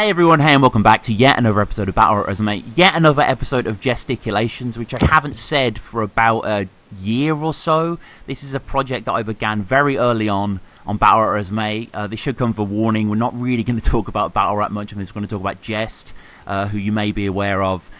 Hey everyone, hey and welcome back to yet another episode of battlerapresume, yet another episode of Jehsticulations, which I haven't said for about a year or so. This is a project that I began very early on battlerapresume. This should come for warning. We're not really going to talk about battle rap much of this. We're going to talk about Jehst, who you may be aware of,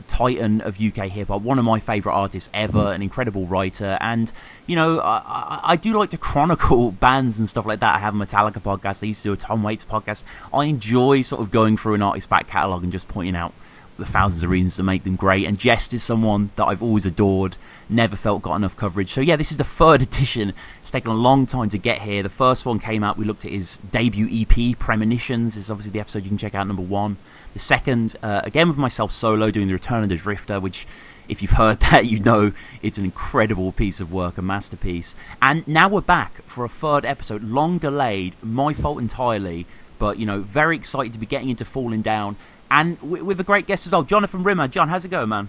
titan of UK hip-hop, one of my favourite artists ever, an incredible writer, and, you know, I do like to chronicle bands and stuff like that. I have a Metallica podcast, I used to do a Tom Waits podcast. I enjoy sort of going through an artist's back catalogue and just pointing out the thousands of reasons to make them great, and Jehst is someone that I've always adored, never felt got enough coverage. So yeah, this is the third edition. It's taken a long time to get here. The first one came out, we looked at his debut EP, Premonitions. This is obviously the episode you can check out, number 1. The second, again with myself solo, doing The Return of the Drifter, which, if you've heard that, you know it's an incredible piece of work, a masterpiece. And now we're back for a third episode, long delayed, my fault entirely, but, you know, very excited to be getting into Falling Down, and with a great guest as well, Jonathan Rimmer. John, how's it going, man?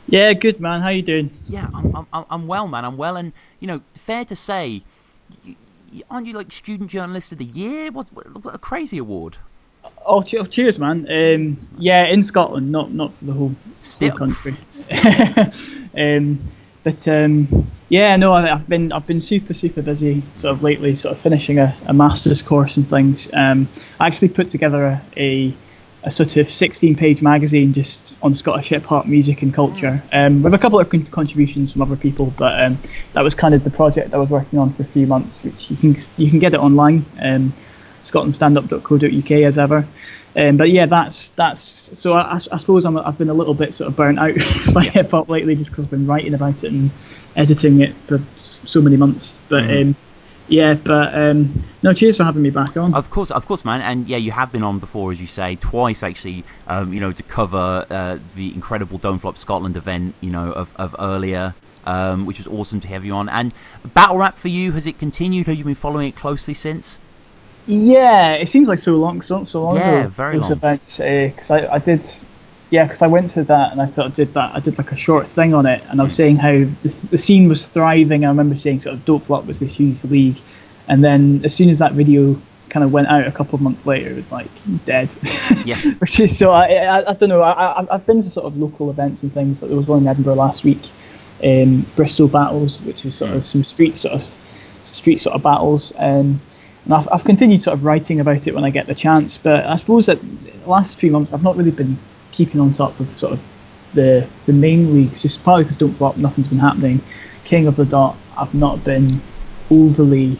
Yeah, good, man. How you doing? Yeah, I'm well, man. I'm well, and, you know, fair to say, aren't you like Student Journalist of the Year? What a crazy award. Oh, cheers, man. Yeah, in Scotland, not for the whole country. Yeah, no, I've been super busy sort of lately, sort of finishing a master's course and things. I actually put together a sort of 16-page magazine just on Scottish hip hop music and culture, with a couple of contributions from other people, but that was kind of the project I was working on for a few months, which you can get it online, scotlandstandup.co.uk as ever. But yeah, that's so I suppose I've been a little bit sort of burnt out by hip hop lately, just because I've been writing about it and editing it for so many months. But no, cheers for having me back on. Of course, man. And yeah, you have been on before, as you say, twice actually. You know, to cover the incredible Don't Flop Scotland event, you know, of earlier, which was awesome to have you on. And battle rap for you, has it continued? Have you been following it closely since? Yeah, it seems like so long ago. Yeah, very long. Events, because I did. Yeah, because I went to that and I sort of did that. I did like a short thing on it, and I was saying how the scene was thriving. I remember saying sort of Don't Flop was this huge league, and then as soon as that video kind of went out a couple of months later, it was like dead. Yeah. Which is so I don't know. I've been to sort of local events and things. Like there was one in Edinburgh last week, Bristol Battles, which was sort of some street sort of battles, and I've continued sort of writing about it when I get the chance. But I suppose that the last few months I've not really been keeping on top of sort of the main leagues, just partly because Don't Flop, nothing's been happening. King of the Dot, I've not been overly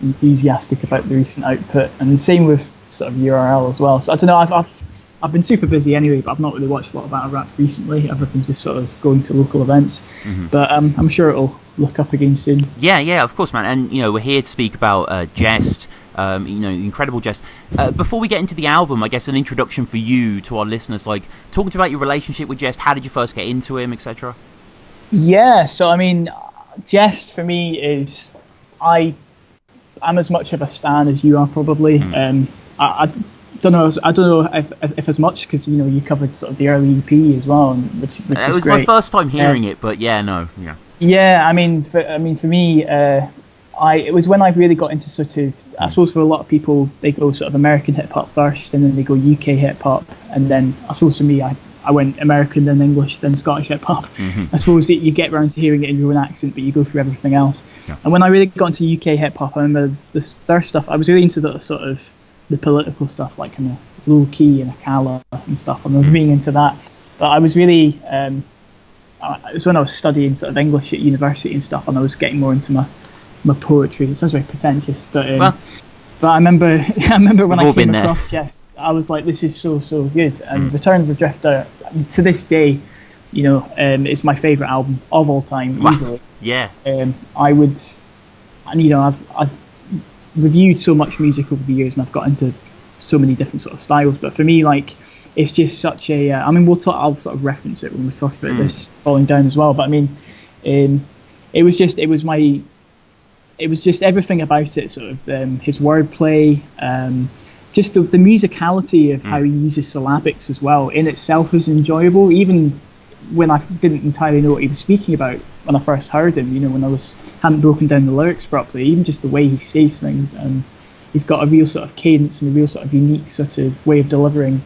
enthusiastic about the recent output, and the same with sort of URL as well. So I don't know, I've been super busy anyway, but I've not really watched a lot of battle rap recently, other than just sort of going to local events. But I'm sure it'll look up again soon. Yeah, of course, man. And, you know, we're here to speak about Jehst. You know, incredible Jehst. Before we get into the album, I guess an introduction for you to our listeners, like talk about your relationship with Jehst. How did you first get into him, etc.? Yeah, so I mean, Jehst for me is I'm as much of a stan as you are probably. I don't know if as much, because you know you covered sort of the early EP as well, which it was great. My first time hearing it, but yeah. Yeah, I mean for me. It was when I really got into sort of, I suppose for a lot of people, they go sort of American hip-hop first, and then they go UK hip-hop, and then I suppose for me, I went American, then English, then Scottish hip-hop. I suppose you get around to hearing it in your own accent, but you go through everything else. Yeah. And when I really got into UK hip-hop, I remember their stuff, I was really into the sort of the political stuff, like kind of Low Key and Akala and stuff, and I was really into that. But I was really, it was when I was studying sort of English at university and stuff, and I was getting more into my poetry. It sounds very pretentious, but I remember when I came across Jehst, I was like, this is so good. And Return of the Drifter, to this day, you know, it's my favourite album of all time, easily. Yeah. I would, and you know, I've reviewed so much music over the years, and I've got into so many different sort of styles. But for me, like, it's just such a. I mean, I'll sort of reference it when we talk about this Falling Down as well. But I mean, it was just everything about it, sort of his wordplay, just the musicality of how he uses syllabics as well in itself is enjoyable, even when I didn't entirely know what he was speaking about when I first heard him, you know, when I hadn't broken down the lyrics properly, even just the way he says things. And he's got a real sort of cadence and a real sort of unique sort of way of delivering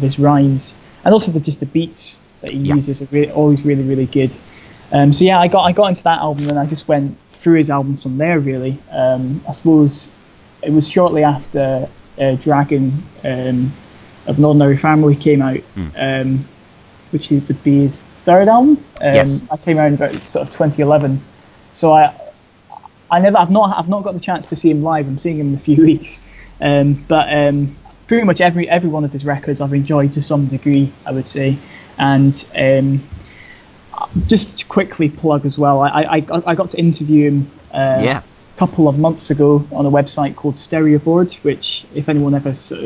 his rhymes, and also just the beats that he uses are always really, really good. So yeah, I got into that album, and I just went through his albums from there. Really, I suppose it was shortly after Dragon of an Ordinary Family came out, which would be his third album. I came out in about sort of 2011. So I've not got the chance to see him live. I'm seeing him in a few weeks, but pretty much every one of his records I've enjoyed to some degree, I would say. And just to quickly plug as well, I got to interview him a couple of months ago on a website called Stereoboard, which if anyone ever sort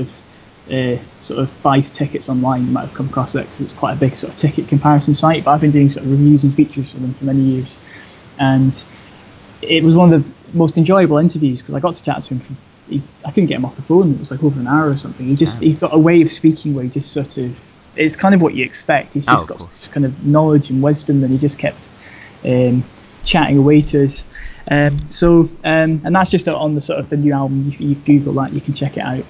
of buys tickets online, you might have come across that because it's quite a big sort of ticket comparison site. But I've been doing sort of reviews and features for them for many years, and it was one of the most enjoyable interviews because I got to chat to him. I couldn't get him off the phone. It was like over an hour or something. He's got a way of speaking where he just sort of, it's kind of what you expect. He's just got such kind of knowledge and wisdom, and he just kept chatting away to us. And that's just on the sort of the new album. You Google that, you can check it out.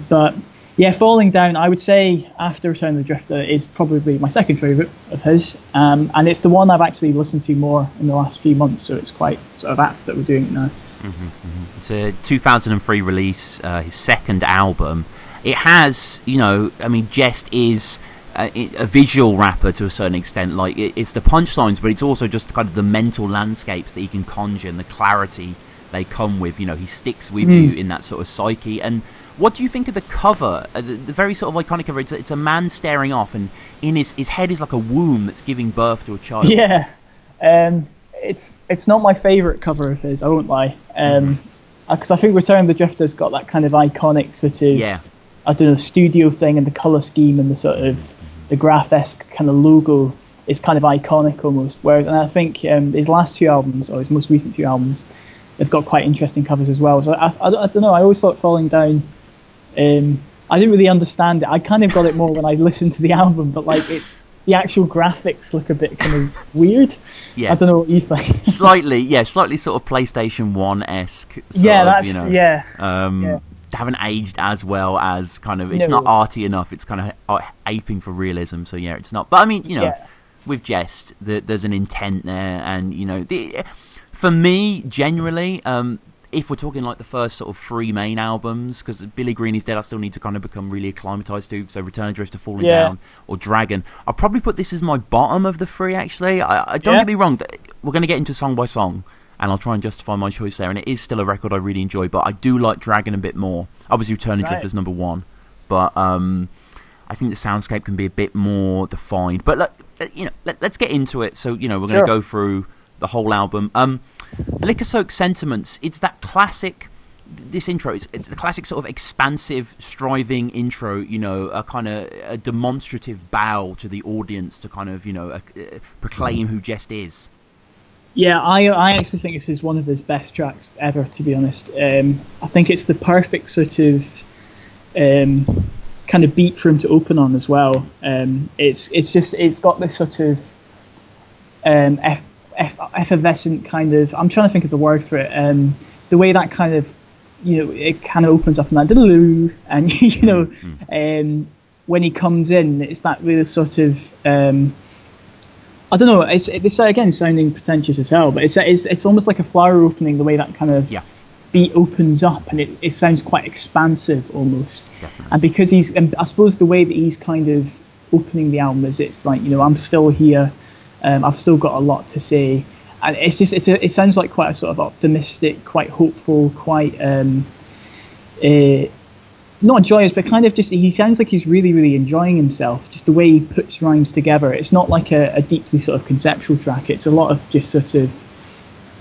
But yeah, Falling Down, I would say after Return of the Drifter is probably my second favourite of his, and it's the one I've actually listened to more in the last few months, so it's quite sort of apt that we're doing it now. It's a 2003 release, his second album. It has, Jehst is a visual rapper to a certain extent. Like it's the punchlines, but it's also just kind of the mental landscapes that he can conjure and the clarity they come with. He sticks with you in that sort of psyche. And what do you think of the cover? The very sort of iconic cover. It's a man staring off, and in his head is like a womb that's giving birth to a child. Yeah, it's not my favourite cover of his, I won't lie. Because I think Return of the Drifter's got that kind of iconic sort of, I don't know, studio thing, and the colour scheme and the sort of the graph-esque kind of logo is kind of iconic almost. Whereas, and I think his last two albums, or his most recent two albums, they've got quite interesting covers as well. So I don't know, I always thought Falling Down, I didn't really understand it. I kind of got it more when I listened to the album, but like the actual graphics look a bit kind of weird. I don't know what you think. slightly sort of PlayStation 1-esque. Haven't aged as well as kind of, it's not arty enough, it's kind of aping for realism, so yeah, it's not. But I mean, with Jehst, there's an intent there, and for me, generally, if we're talking like the first sort of three main albums, because Billy Green is Dead, I still need to kind of become really acclimatized to, so Return of the Drifter, Falling Down, or Dragon, I'll probably put this as my bottom of the three, actually. I don't get me wrong, we're going to get into song by song, and I'll try and justify my choice there, and it is still a record I really enjoy, but I do like Dragon a bit more. Obviously Return of the Drifter is number one, but I think the soundscape can be a bit more defined. But let's get into it. So we're going to go through the whole album. Liquor Soaked Sentiments, it's that classic, this intro, it's the classic sort of expansive, striving intro, a kind of a demonstrative bow to the audience to kind of, proclaim who Jehst is. Yeah, I actually think this is one of his best tracks ever, to be honest. I think it's the perfect sort of kind of beat for him to open on as well. It's got this sort of effervescent kind of, I'm trying to think of the word for it, the way that kind of, it kind of opens up in that diddle-oo, and when he comes in, it's that really sort of I don't know, it's again sounding pretentious as hell, but it's almost like a flower opening, the way that kind of beat opens up, and it sounds quite expansive almost. Definitely. And because I suppose the way that he's kind of opening the album is, it's like, I'm still here, I've still got a lot to say, and it's just it sounds like quite a sort of optimistic, quite hopeful, quite not joyous, but kind of just, he sounds like he's really, really enjoying himself, just the way he puts rhymes together. It's not like a deeply sort of conceptual track, it's a lot of just sort of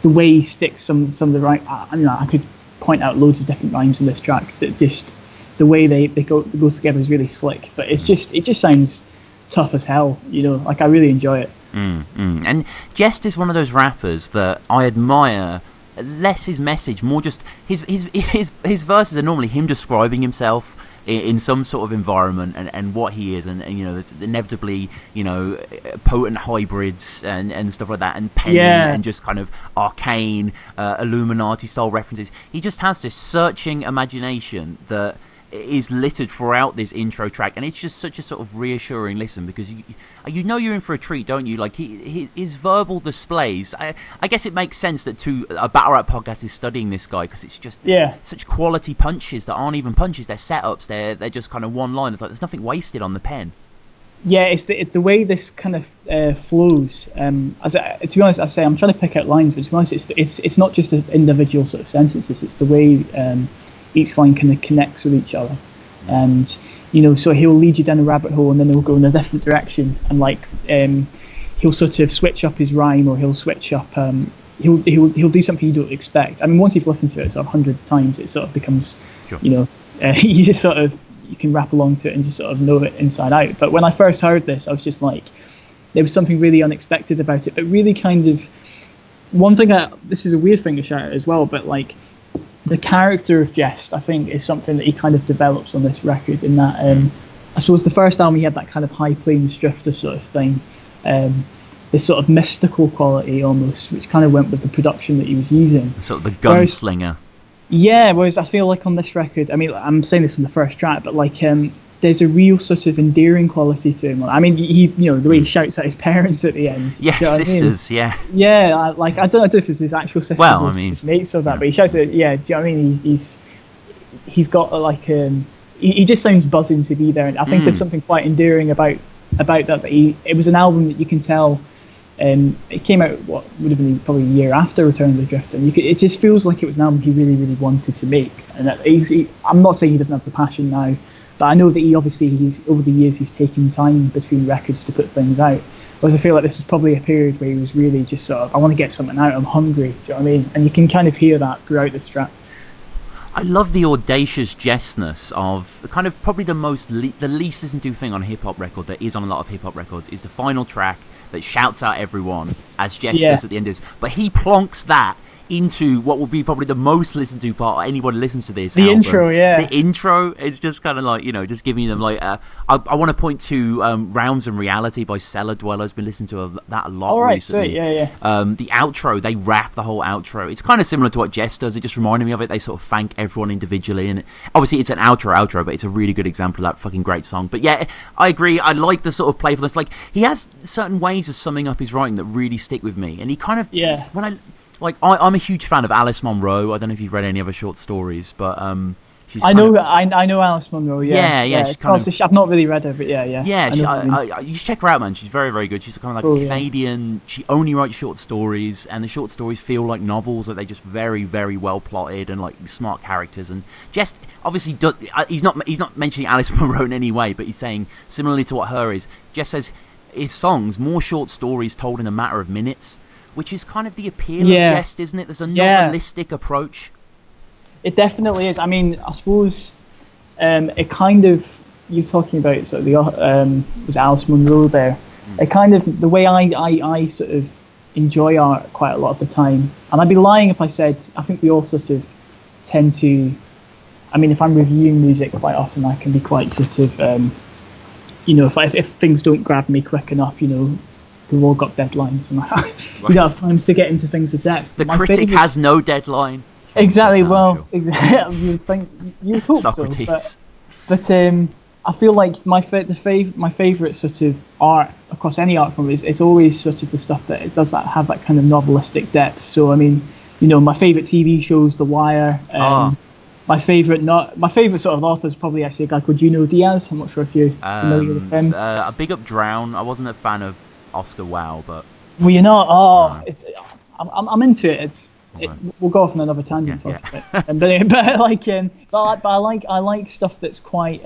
the way he sticks some of the rhymes. I could point out loads of different rhymes in this track, that just the way they go together is really slick, but it just sounds tough as hell, like I really enjoy it. And Jehst is one of those rappers that I admire, less his message, more just his verses are normally him describing himself, in some sort of environment, and what he is, and you know, there's inevitably, you know, potent hybrids and stuff like that, and penning, and just kind of arcane Illuminati style references. He just has this searching imagination that is littered throughout this intro track, and it's just such a sort of reassuring listen, because you know you're in for a treat, don't you? Like his verbal displays, I guess it makes sense that a battle rap podcast is studying this guy, because it's just such quality punches that aren't even punches, they're setups, they're just kind of one line. It's like there's nothing wasted on the pen. Yeah, it's the way this kind of flows. To be honest, I say I'm trying to pick out lines, but to be honest, it's not just an individual sort of sentences. It's the way each line kind of connects with each other, and you know, so he'll lead you down a rabbit hole, and then he'll go in a different direction, and like he'll sort of switch up his rhyme, or he'll switch up. He'll do something you don't expect. I mean, once you've listened to it sort of 100 times, it sort of becomes, you know, you just sort of, you can rap along to it and just sort of know it inside out. But when I first heard this, I was just like, there was something really unexpected about it, but really kind of, one thing this is a weird thing to shout out as well, but like the character of Jehst, I think, is something that he kind of develops on this record, in that I suppose the first album he had that kind of High Plains drifter sort of thing, this sort of mystical quality almost, which kind of went with the production that he was using. Sort of the gunslinger. Whereas I feel like on this record, I mean, I'm saying this from the first track, but like there's a real sort of endearing quality to him. I mean, he, you know, the way he shouts at his parents at the end. Yeah, you know sisters, I mean? Yeah. I don't know if it's his actual sisters or his mates or that, but he shouts at, do you know what I mean? He's got like he just sounds buzzing to be there, and I think there's something quite endearing about that. It was an album that you can tell. It came out what would have been probably a year after Return of the Drifter, and it just feels like it was an album he really, really wanted to make. And that I'm not saying he doesn't have the passion now, but I know that he's over the years he's taken time between records to put things out. Whereas I feel like this is probably a period where he was really just sort of, I want to get something out, I'm hungry. Do you know what I mean? And you can kind of hear that throughout this track. I love the audacious jestness of kind of probably the least listened to thing on a hip hop record that is on a lot of hip hop records is the final track that shouts out everyone, as Jehst does at the end of this. But he plonks that into what will be probably the most listened to part of anyone who listens to this album. The intro is just kind of like, you know, just giving them like I want to point to Rounds and Reality by Cellar Dweller. Has been listening to that a lot recently. The outro, they rap the whole outro. It's kind of similar to what Jehst does. It just reminded me of it. They sort of thank everyone individually, and obviously it's an outro, but it's a really good example of that fucking great song. But yeah, I agree. I like the sort of playfulness. Like, he has certain ways of summing up his writing that really stick with me, and he kind of I'm a huge fan of Alice Munro. I don't know if you've read any of her short stories, but I know Alice Munro. I've not really read her, but you should check her out, man. She's very, very good. She's kind of like Canadian. She only writes short stories, and the short stories feel like novels. That they're just very, very well plotted and like smart characters. And Jehst obviously he's not mentioning Alice Munro in any way, but he's saying similarly to what her is. Jehst says his songs more short stories told in a matter of minutes, which is kind of the appeal of Jehst, isn't it? There's a novelistic approach. It definitely is. I mean, I suppose it kind of, you're talking about sort of the was Alice Munro there. It kind of, the way I sort of enjoy art quite a lot of the time, and I'd be lying if I said, I think we all sort of tend to, I mean, if I'm reviewing music quite often, I can be quite sort of, you know, if things don't grab me quick enough, you know, we've all got deadlines, and we don't have time to get into things with depth. The critic has no deadline. Exactly. Well, exactly. You'd think, you'd hope Socrates. So. But I feel like my favourite sort of art across any art form is always sort of the stuff that it does have that kind of novelistic depth. So I mean, you know, my favourite TV shows, The Wire. My favourite sort of author is probably actually a guy called Junot Diaz. I'm not sure if you're familiar with him. A big up Drown. I wasn't a fan of Oscar Wilde, but you're not. No. I'm into it. We'll go off on another tangent. But I like stuff that's quite,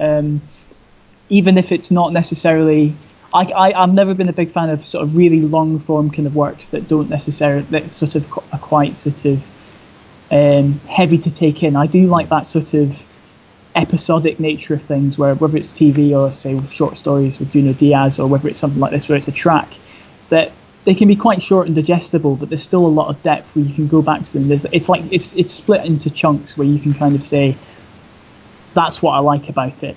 even if it's not necessarily. I've never been a big fan of sort of really long form kind of works that don't necessarily, that sort of are quite sort of heavy to take in. I do like that sort of episodic nature of things, where whether it's TV or say with short stories with Junot Diaz, or whether it's something like this where it's a track, that they can be quite short and digestible, but there's still a lot of depth where you can go back to them. It's split into chunks where you can kind of say, that's what I like about it.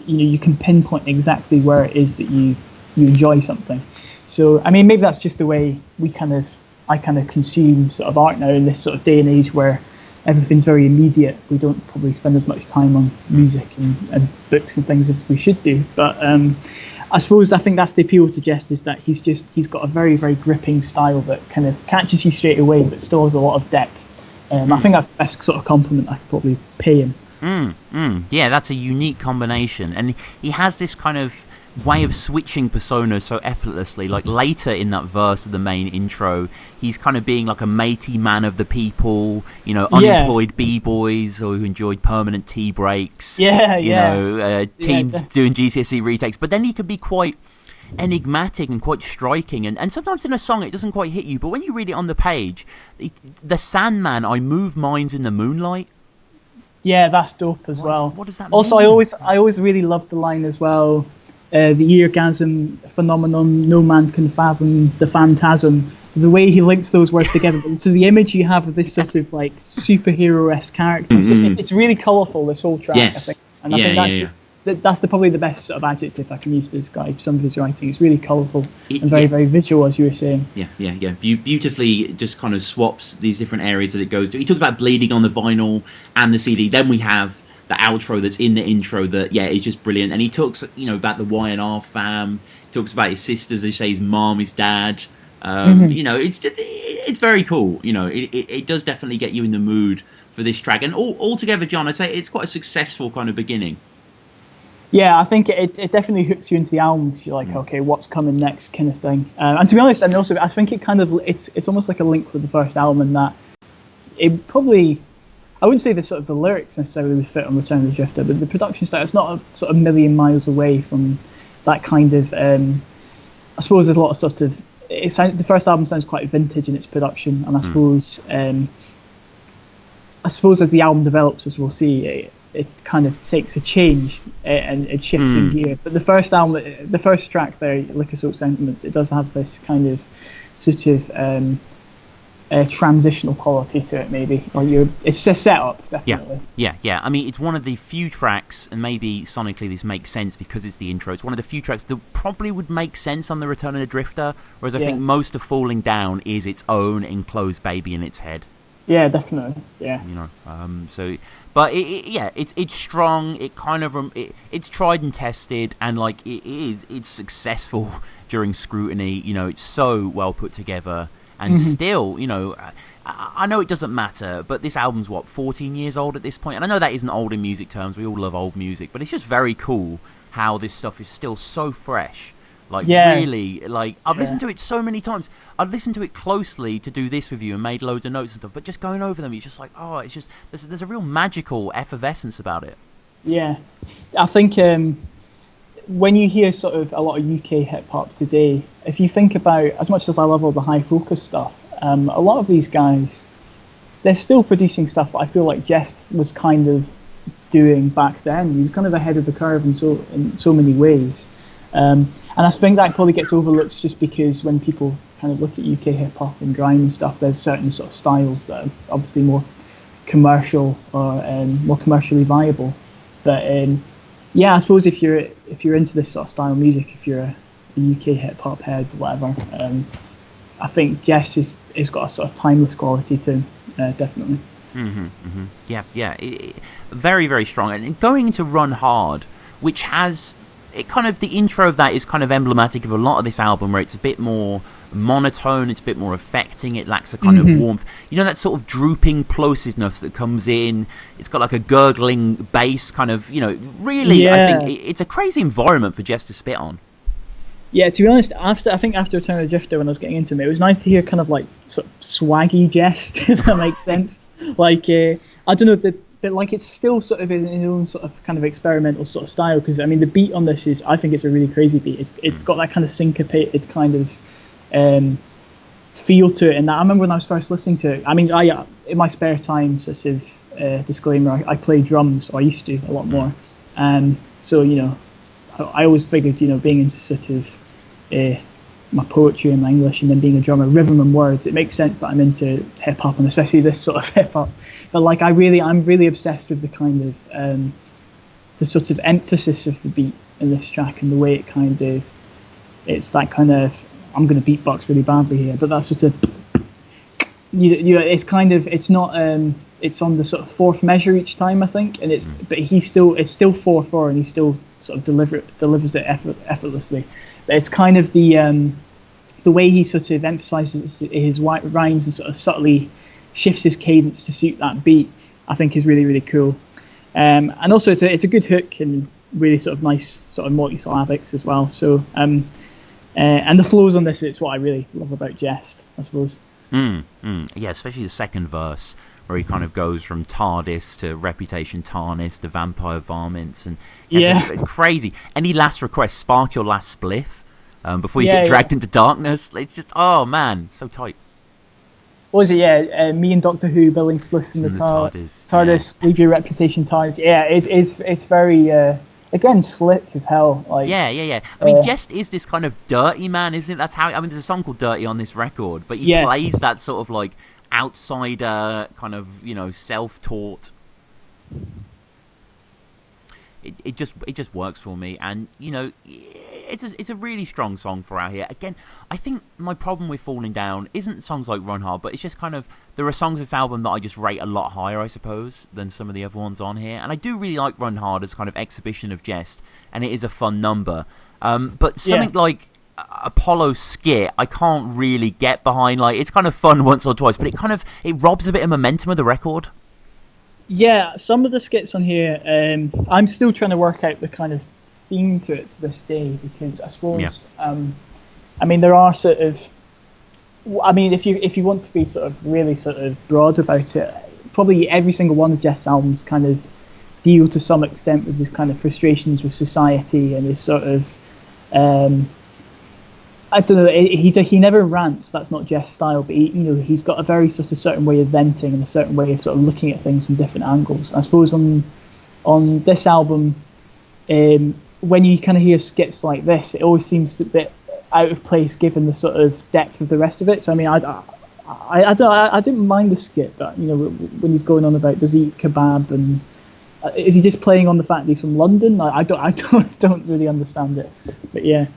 You can pinpoint exactly where it is that you enjoy something. So I mean, maybe that's just the way I kind of consume sort of art now in this sort of day and age where everything's very immediate. We don't probably spend as much time on music and books and things as we should do. But I think that's the appeal to Jehst, is that he's got a very, very gripping style that kind of catches you straight away, but still has a lot of depth. I think that's the best sort of compliment I could probably pay him. Yeah, that's a unique combination, and he has this kind of way of switching personas so effortlessly. Like later in that verse of the main intro, he's kind of being like a matey man of the people, unemployed b-boys or who enjoyed permanent tea breaks, teens doing GCSE retakes. But then he can be quite enigmatic and quite striking, and sometimes in a song it doesn't quite hit you, but when you read it on the page, the Sandman, I move minds in the moonlight. Yeah, that's dope as well. What does that mean? Also, I always really loved the line as well. The orgasm phenomenon, no man can fathom the phantasm. The way he links those words together, so the image you have of this sort of like superhero-esque character, it's really colourful, this whole track. Yes. I think, and I think that's probably the best sort of adjective I can use to describe some of his writing. It's really colourful and very, very visual, as you were saying. Yeah. Beautifully just kind of swaps these different areas that it goes to. He talks about bleeding on the vinyl and the CD. Then we have the outro that's in the intro that is just brilliant. And he talks about the Y&R fam. He talks about his sisters. He says his mom, his dad. It's very cool. It does definitely get you in the mood for this track. And altogether, John, I'd say it's quite a successful kind of beginning. Yeah, I think it definitely hooks you into the album because you're like, okay, what's coming next, kind of thing. And to be honest, and also I think it kind of it's almost like a link with the first album in that it probably, I wouldn't say the lyrics necessarily would fit on Return of the Drifter, but the production style, it's not a sort of million miles away from that kind of. I suppose there's a lot of sort of. The first album sounds quite vintage in its production, and I suppose as the album develops, as we'll see, it kind of takes a change and it shifts in gear. But the first album, the first track there, Liquor Soaked Sentiments, it does have this kind of sort of transitional quality to it, maybe. Or it's a setup, definitely. Yeah. I mean, it's one of the few tracks, and maybe sonically this makes sense because it's the intro. It's one of the few tracks that probably would make sense on the Return of the Drifter, whereas I think most of Falling Down is its own enclosed baby in its head. Yeah, definitely. Yeah. But it's strong. It kind of it's tried and tested, and like it's successful during scrutiny. It's so well put together, and still, I know it doesn't matter, but this album's 14 years old at this point, and I know that isn't old in music terms. We all love old music, but it's just very cool how this stuff is still so fresh. Really, I've listened to it so many times. I've listened to it closely to do this with you and made loads of notes and stuff, but just going over them, it's just like, it's just, there's a real magical effervescence about it. Yeah. I think when you hear sort of a lot of UK hip-hop today, if you think about, as much as I love all the high focus stuff, a lot of these guys, they're still producing stuff that I feel like Jehst was kind of doing back then. He was kind of ahead of the curve in so many ways. And I think that probably gets overlooked just because when people kind of look at UK hip hop and grime and stuff, there's certain sort of styles that are obviously more commercial or more commercially viable. But I suppose if you're into this sort of style of music, if you're a UK hip hop head, whatever, I think Jehst has got a sort of timeless quality to him, definitely. Yeah. Very, very strong. And going into Run Hard, which has. It kind of, the intro of that is kind of emblematic of a lot of this album, where it's a bit more monotone, it's a bit more affecting, it lacks a kind of warmth. That sort of drooping plosiveness that comes in. It's got like a gurgling bass kind of, really, I think it's a crazy environment for Jehst to spit on. Yeah, to be honest, after Return of the Drifter, when I was getting into it was nice to hear kind of like sort of swaggy Jehst, if that makes sense. Like, I don't know, but like it's still sort of in its own sort of kind of experimental sort of style, because I mean the beat on this I think it's a really crazy beat. It's got that kind of syncopated kind of feel to it, and I remember when I was first listening to it. I mean, I in my spare time, sort of disclaimer, I play drums, or I used to a lot more, so I always figured being into sort of my poetry and my English, and then being a drummer, rhythm and words, it makes sense that I'm into hip hop, and especially this sort of hip hop. But like I'm really obsessed with the kind of the sort of emphasis of the beat in this track and the way it's that kind of, I'm going to beatbox really badly here, but that sort of, it's not, it's on the sort of fourth measure each time, I think, and it's still 4/4, and he still sort of delivers it effortlessly. But it's kind of the way he sort of emphasizes his rhymes and sort of subtly shifts his cadence to suit that beat, I think is really, really cool. And also it's a good hook and really sort of nice sort of multisyllabics as well. So and the flows on this, it's what I really love about Jehst, I suppose. Yeah, especially the second verse, where he kind of goes from TARDIS to Reputation Tarnished to Vampire Varmints, and crazy. Any last request? Spark your last spliff before you get dragged into darkness. It's just, oh man, so tight. What was it? Yeah, me and Doctor Who building spliffs in the TARDIS. Leave your reputation tarnished. Yeah, it's very again slick as hell. Like yeah. I mean, Jehst is this kind of dirty man, isn't it? That's how. I mean, there's a song called "Dirty" on this record, but he plays that sort of like outsider kind of, self-taught. It just works for me, and it's a really strong song for out here. Again, I think my problem with Falling Down isn't songs like Run Hard, but it's just kind of, there are songs in this album that I just rate a lot higher, I suppose, than some of the other ones on here. And I do really like Run Hard as kind of exhibition of Jehst, and it is a fun number. But something like Apollo Skit, I can't really get behind. Like, it's kind of fun once or twice, but it robs a bit of momentum of the record. Yeah, some of the skits on here, I'm still trying to work out the kind of theme to it to this day, because I suppose, I mean, there are sort of, I mean, if you want to be sort of really sort of broad about it, probably every single one of Jehst's albums kind of deal to some extent with his kind of frustrations with society and his sort of, I don't know, he never rants, that's not Jehst's style, but he's got a very sort of certain way of venting and a certain way of sort of looking at things from different angles. I suppose on this album, when you kind of hear skits like this, it always seems a bit out of place given the sort of depth of the rest of it. So I mean, I didn't mind the skit, but when he's going on about does he eat kebab, and is he just playing on the fact that he's from London? I don't really understand it, but yeah.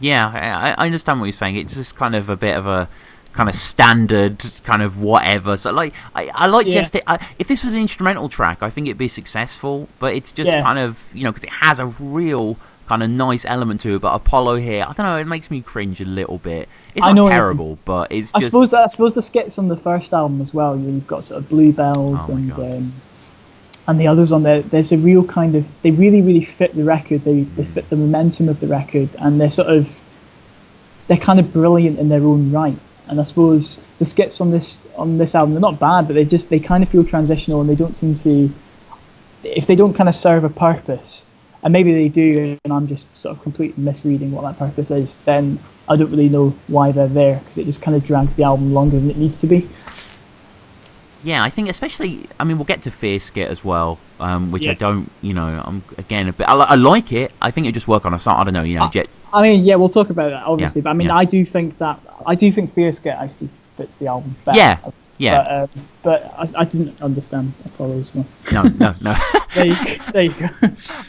Yeah, I understand what you're saying. It's just kind of a bit of a kind of standard kind of whatever. So like, I like Jehst. If this was an instrumental track, I think it'd be successful. But it's just kind of, because it has a real kind of nice element to it. But Apollo here, I don't know, it makes me cringe a little bit. It's not terrible, but it's just. I suppose the skits on the first album as well. You've got sort of Bluebells and the others on there. There's a real kind of, they really, really fit the record. They fit the momentum of the record, and they're kind of brilliant in their own right. And I suppose the skits on this album, they're not bad, but they kind of feel transitional, and they don't seem to, if they don't kind of serve a purpose, and maybe they do, and I'm just sort of completely misreading what that purpose is, then I don't really know why they're there, because it just kind of drags the album longer than it needs to be. Yeah, I think especially, I mean, we'll get to Fear Skit as well, which I don't, I'm again a bit, I like it. I think it just work on a song. I don't know, I mean, yeah, we'll talk about that obviously, but I mean, I do think Fear Skit actually fits the album better. Yeah. But I didn't understand Apollo's one. No. There you go.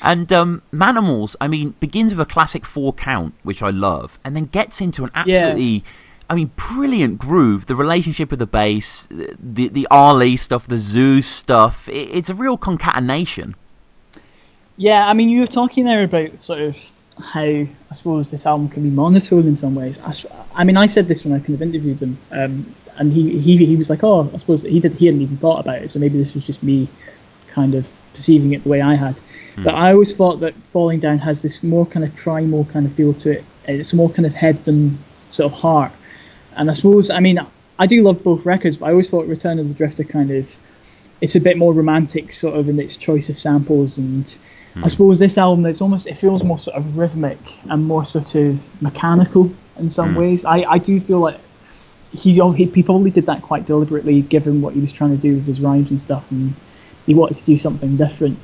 And Manimals, I mean, begins with a classic 4 count, which I love, and then gets into an absolutely. I mean, brilliant groove. The relationship with the bass, the Arlie stuff, the Zeus stuff. It's a real concatenation. Yeah, I mean, you were talking there about sort of how I suppose this album can be monotone in some ways. I mean, I said this when I kind of interviewed them, and he was like, "Oh, I suppose he hadn't even thought about it, so maybe this was just me kind of perceiving it the way I had." But I always thought that Falling Down has this more kind of primal kind of feel to it. It's more kind of head than sort of heart. And I suppose, I mean, I do love both records, but I always thought Return of the Drifter it's a bit more romantic sort of in its choice of samples, and I suppose this album, it feels more sort of rhythmic and more sort of mechanical in some ways. I do feel like he probably did that quite deliberately, given what he was trying to do with his rhymes and stuff, and he wanted to do something different.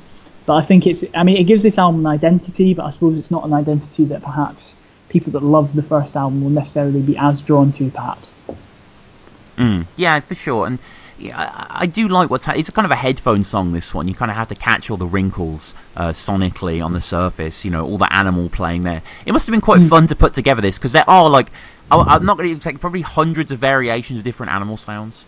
But I think it gives this album an identity, but I suppose it's not an identity that perhaps people that love the first album will necessarily be as drawn to, perhaps. Yeah, for sure. And Yeah, I do like what's it's kind of a headphone song, this one. You kind of have to catch all the wrinkles sonically on the surface, all the animal playing there. It must have been quite fun to put together this, because there are, like, I'm not going to say, probably hundreds of variations of different animal sounds.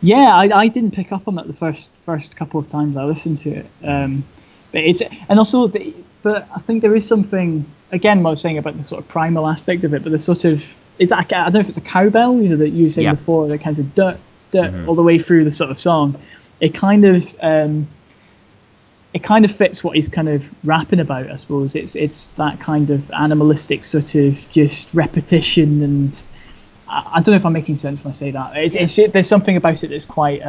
Yeah, I didn't pick up on that the first couple of times I listened to it. But it's and also, but I think there is something, again, what I was saying about the sort of primal aspect of it, but the sort of, is that, I don't know if it's a cowbell, that you were saying before, that kind of dirt all the way through the sort of song. It kind of fits what he's kind of rapping about, I suppose. It's that kind of animalistic sort of just repetition, and I don't know if I'm making sense when I say that. It's there's something about it that's quite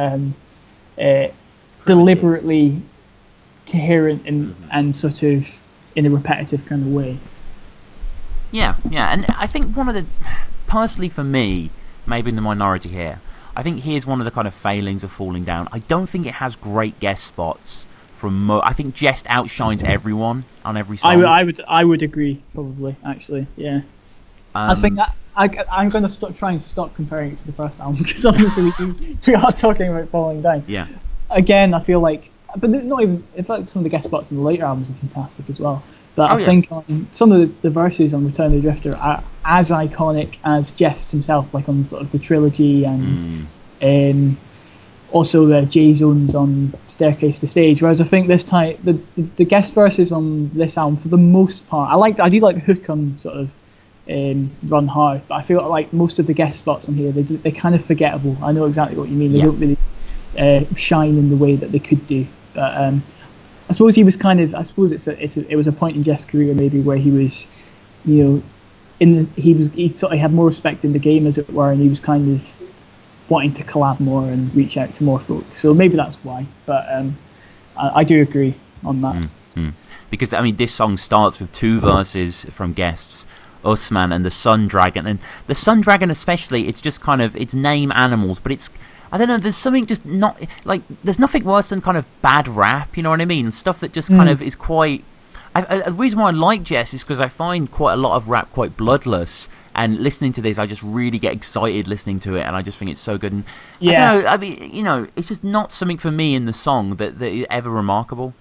deliberately coherent and sort of in a repetitive kind of way. Yeah, and I think personally for me, maybe in the minority here, I think here's one of the kind of failings of Falling Down. I don't think it has great guest spots from I think Jehst outshines everyone on every song. I would agree, probably, actually, yeah. I think that I'm going to try and stop comparing it to the first album, because obviously we are talking about Falling Down. Yeah. Again, I feel like, but not even, in fact, some of the guest spots in the later albums are fantastic as well. But I think some of the verses on Return of the Drifter are as iconic as Jehst himself, like on sort of the trilogy, and also the J Zones on Staircase to Stage. Whereas I think this time the guest verses on this album, for the most part, I do like the hook on sort of Run Hard, but I feel like most of the guest spots on here, they're kind of forgettable. I know exactly what you mean. They don't really shine in the way that they could do. But I suppose he was kind of. I suppose it was a point in Jehst's career maybe where he was, he sort of had more respect in the game, as it were, and he was kind of wanting to collab more and reach out to more folk. So maybe that's why. But I do agree on that. Because I mean, this song starts with two verses from guests, Usman and the Sun Dragon, and the Sun Dragon especially. It's just kind of, it's name animals, but it's, I don't know, there's something just not, like, there's nothing worse than kind of bad rap, you know what I mean? Stuff that just kind of is quite... the reason why I like Jehst is because I find quite a lot of rap quite bloodless, and listening to this, I just really get excited listening to it, and I just think it's so good. And I don't know, I mean, it's just not something for me in the song that is ever remarkable.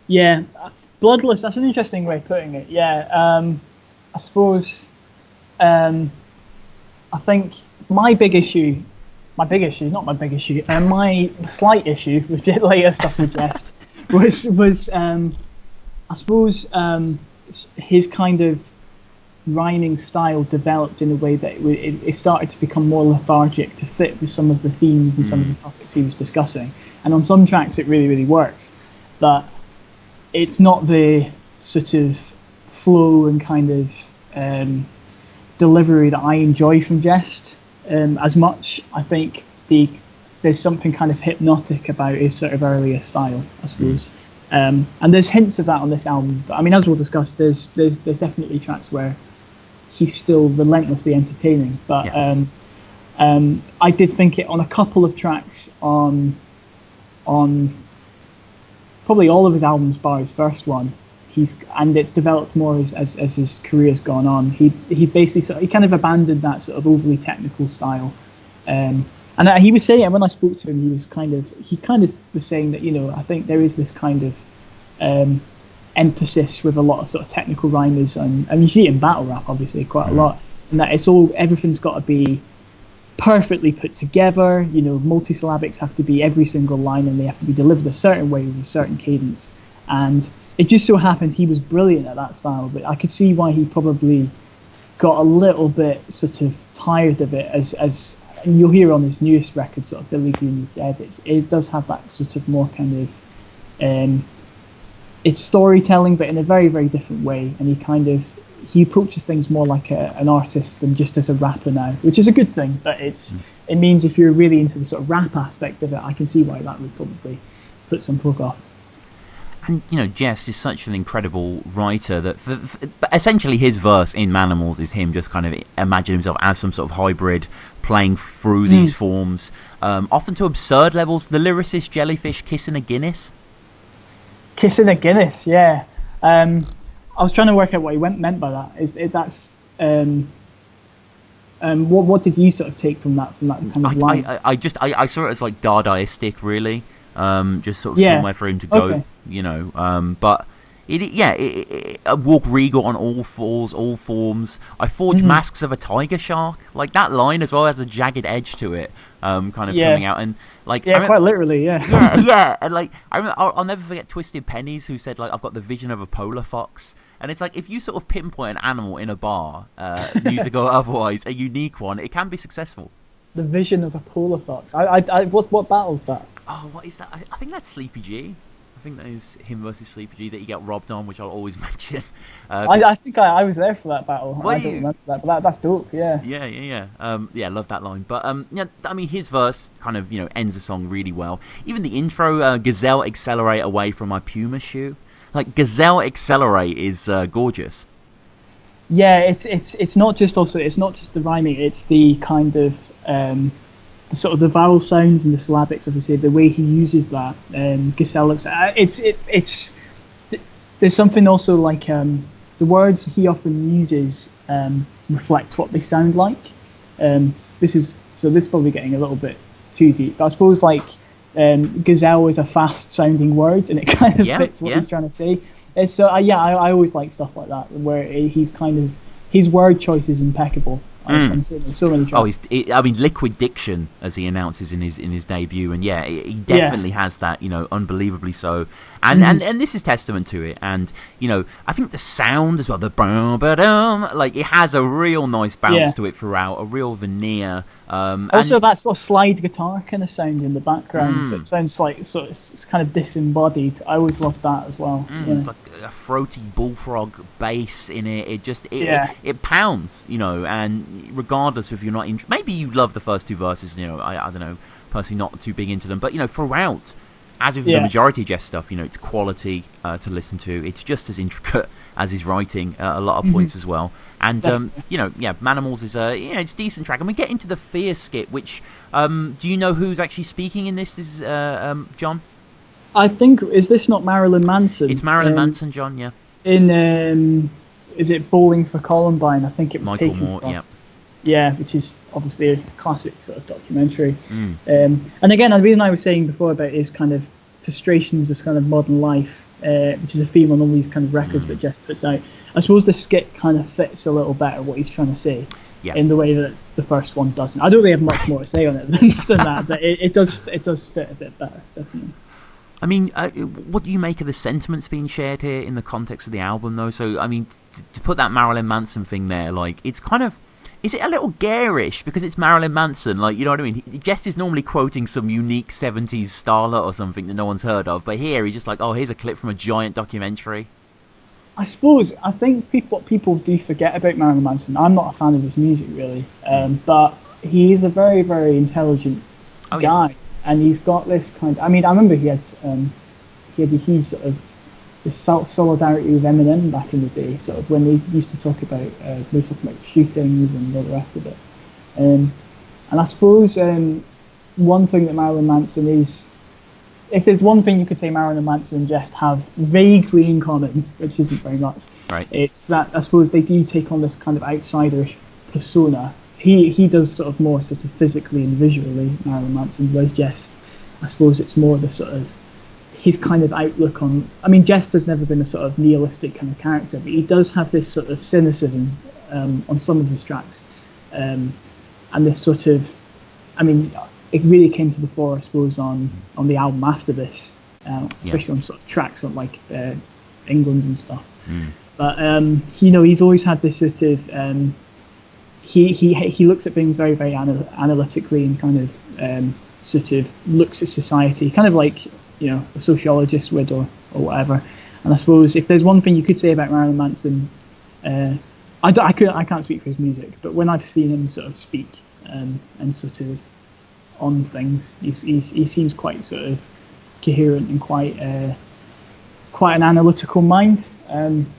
Yeah, bloodless, that's an interesting way of putting it, yeah. I suppose, I think my slight issue with the later stuff with Jehst was I suppose his kind of rhyming style developed in a way that it started to become more lethargic to fit with some of the themes and some of the topics he was discussing. And on some tracks it really, really works, but it's not the sort of flow and kind of delivery that I enjoy from Jehst as much. I think there's something kind of hypnotic about his sort of earlier style, I suppose. And there's hints of that on this album. But I mean, as we'll discuss, there's definitely tracks where he's still relentlessly entertaining. But I did think it on a couple of tracks on probably all of his albums bar his first one. And it's developed more as his career's gone on. He basically he kind of abandoned that sort of overly technical style. And he was saying, when I spoke to him, he kind of was saying that, I think there is this kind of emphasis with a lot of sort of technical rhymers, and you see it in battle rap obviously quite a lot, and that everything's got to be perfectly put together. Multisyllabics have to be every single line, and they have to be delivered a certain way with a certain cadence. And it just so happened he was brilliant at that style, but I could see why he probably got a little bit sort of tired of it, as and you'll hear on his newest record, sort of Billy Green is Dead, it does have that sort of more kind of it's storytelling, but in a very, very different way, and he approaches things more like an artist than just as a rapper now, which is a good thing. But it means if you're really into the sort of rap aspect of it, I can see why that would probably put some folk off. And, Jehst is such an incredible writer that essentially his verse in Manimals is him just kind of imagining himself as some sort of hybrid playing through these forms, often to absurd levels. The lyricist Jellyfish kissing a Guinness. Kissing a Guinness, yeah. I was trying to work out what he meant by that. That's What did you sort of take from that kind of line? I saw it as like Dadaistic, really. Just sort of Yeah. somewhere for him to go, Okay. But I walk regal on all fours, all forms. I forge masks of a tiger shark. Like that line as well has a jagged edge to it, kind of Yeah. coming out. And like, Yeah, quite literally, yeah. yeah, and like I'll never forget Twisted Pennies, who said like I've got the vision of a polar fox. And it's like if you sort of pinpoint an animal in a bar, music or otherwise, a unique one, it can be successful. The vision of a polar fox. What battle's that? Oh, what is that? I think that's Sleepy G. I think that is him versus Sleepy G that he got robbed on, which I'll always mention. I think I was there for that battle. Were I don't you? remember that, but that's dope. Yeah. Yeah, love that line. But yeah, I mean, his verse kind of ends the song really well. Even the intro, Gazelle accelerate away from my Puma shoe. Like Gazelle accelerate is gorgeous. Yeah, it's not just the rhyming. It's the kind of the sort of the vowel sounds and the syllabics, as I said, the way he uses that. Gazelle looks. It's there's something also like the words he often uses reflect what they sound like. This is probably getting a little bit too deep. But I suppose like gazelle is a fast sounding word and it kind of fits what he's trying to say. I always like stuff like that where he's kind of his word choice is impeccable. On so many tracks. I mean, liquid diction, as he announces in his debut, and yeah, he definitely has that, unbelievably so, and this is testament to it, and I think the sound as well, the like it has a real nice bounce to it throughout, a real veneer. Also, that sort of slide guitar kind of sound in the background that sounds like it's kind of disembodied. I always loved that as well. It's like a throaty bullfrog bass in it. It pounds, and regardless if you're not maybe you love the first two verses. I don't know, personally not too big into them, but throughout, as with the majority of Jehst stuff, it's quality to listen to. It's just as intricate as his writing at a lot of points as well. And Manimals is it's a decent track. And we get into the Fear skit, which do you know who's actually speaking in this? This is John. I think, is this not Marilyn Manson? It's Marilyn Manson, John. Yeah. In is it Bowling for Columbine? I think it was Michael taken Moore. from. Yeah. Yeah, which is obviously a classic sort of documentary. And again, the reason I was saying before about his kind of frustrations of kind of modern life, which is a theme on all these kind of records that Jehst puts out. I suppose the skit kind of fits a little better what he's trying to say in the way that the first one doesn't. I don't really have much more to say on it than that, but it does fit a bit better, definitely. I mean, what do you make of the sentiments being shared here in the context of the album, though? So, I mean, to put that Marilyn Manson thing there, like, it's kind of... Is it a little garish because it's Marilyn Manson? Like, you know what I mean? Jehst is normally quoting some unique 70s starlet or something that no one's heard of, but here he's just like, oh, here's a clip from a giant documentary. I think what people do forget about Marilyn Manson, I'm not a fan of his music, really, but he is a very, very intelligent guy. And he's got this kind of... I mean, I remember he had a huge sort of this solidarity with Eminem back in the day, sort of when they used to talk about shootings and all the rest of it. And I suppose one thing that Marilyn Manson is... If there's one thing you could say Marilyn Manson and Jehst have vaguely in common, which isn't very much, right, it's that I suppose they do take on this kind of outsiderish persona. He does sort of more sort of physically and visually, Marilyn Manson, whereas Jehst, I suppose it's more the sort of his kind of outlook on... I mean, Jehst has never been a sort of nihilistic kind of character, but he does have this sort of cynicism on some of his tracks, and this sort of... I mean, it really came to the fore, I suppose, on the album after this, especially on sort of tracks on like England and stuff. But he's always had this sort of... He looks at things very, very analytically and kind of sort of looks at society, kind of like a sociologist would or whatever. And I suppose if there's one thing you could say about Marilyn Manson, I can't speak for his music, but when I've seen him sort of speak and sort of on things, he seems quite sort of coherent and quite an analytical mind.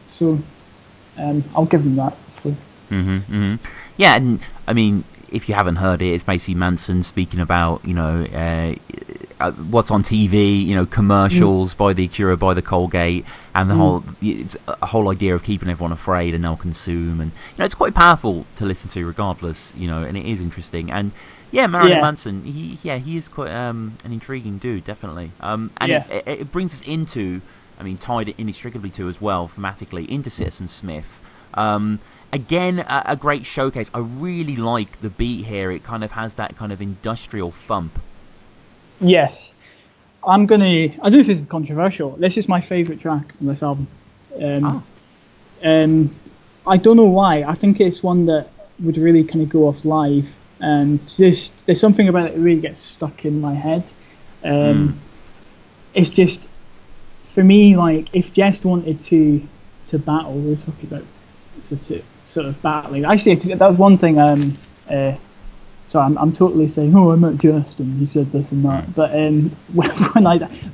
So I'll give him that, I suppose. Yeah, and I mean, if you haven't heard it, it's basically Manson speaking about what's on TV, commercials by the Acura, by the Colgate, and it's a whole idea of keeping everyone afraid and they'll consume, and it's quite powerful to listen to regardless, and it is interesting. And Marilyn Manson, he is quite an intriguing dude, definitely. It brings us into, tied inextricably to as well, thematically, into Citizen Smith. Again, a great showcase. I really like the beat here. It kind of has that kind of industrial thump. Yes. I don't know if this is controversial. This is my favourite track on this album. I don't know why. I think it's one that would really kind of go off live. There's something about it that really gets stuck in my head. It's just, for me, like, if Jehst wanted to battle, we were talking about sort of battling. Actually, that was one thing. So I'm totally saying, I met Jehst and he said this and that. But when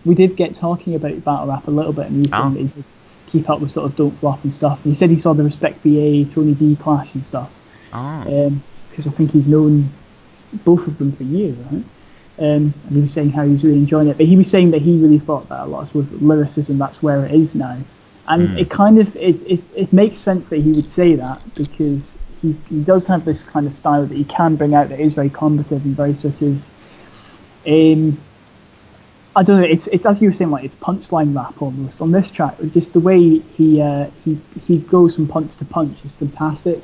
we did get talking about battle rap a little bit, and he was saying that he did keep up with sort of Don't Flop and stuff. And he said he saw the Respect BA, Tony D clash and stuff. Because I think he's known both of them for years, I think. And he was saying how he was really enjoying it. But he was saying that he really thought that a lot of was lyricism, that's where it is now. And it kind of, it makes sense that he would say that, because he does have this kind of style that he can bring out that is very combative and very sort of, I don't know, it's as you were saying, like, it's punchline rap almost. On this track, just the way he goes from punch to punch is fantastic.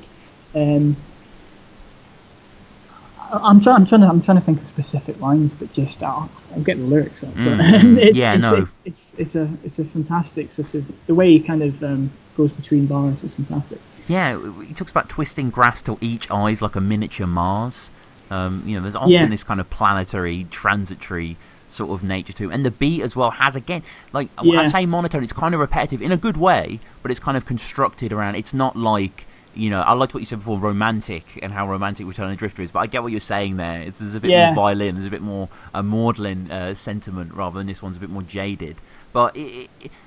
I'm trying to think of specific lines, but just I'll get the lyrics up. It's a fantastic sort of, the way he kind of goes between bars is fantastic. Yeah, he talks about twisting grass till each eye's like a miniature Mars. There's often this kind of planetary, transitory sort of nature to it. And the beat as well has, again, like, I say monotone, it's kind of repetitive in a good way, but it's kind of constructed around, it's not like, I liked what you said before, romantic, and how romantic Return of the Drifter is, but I get what you're saying there. There's a bit more violin, there's a bit more maudlin sentiment, rather than this one's a bit more jaded. But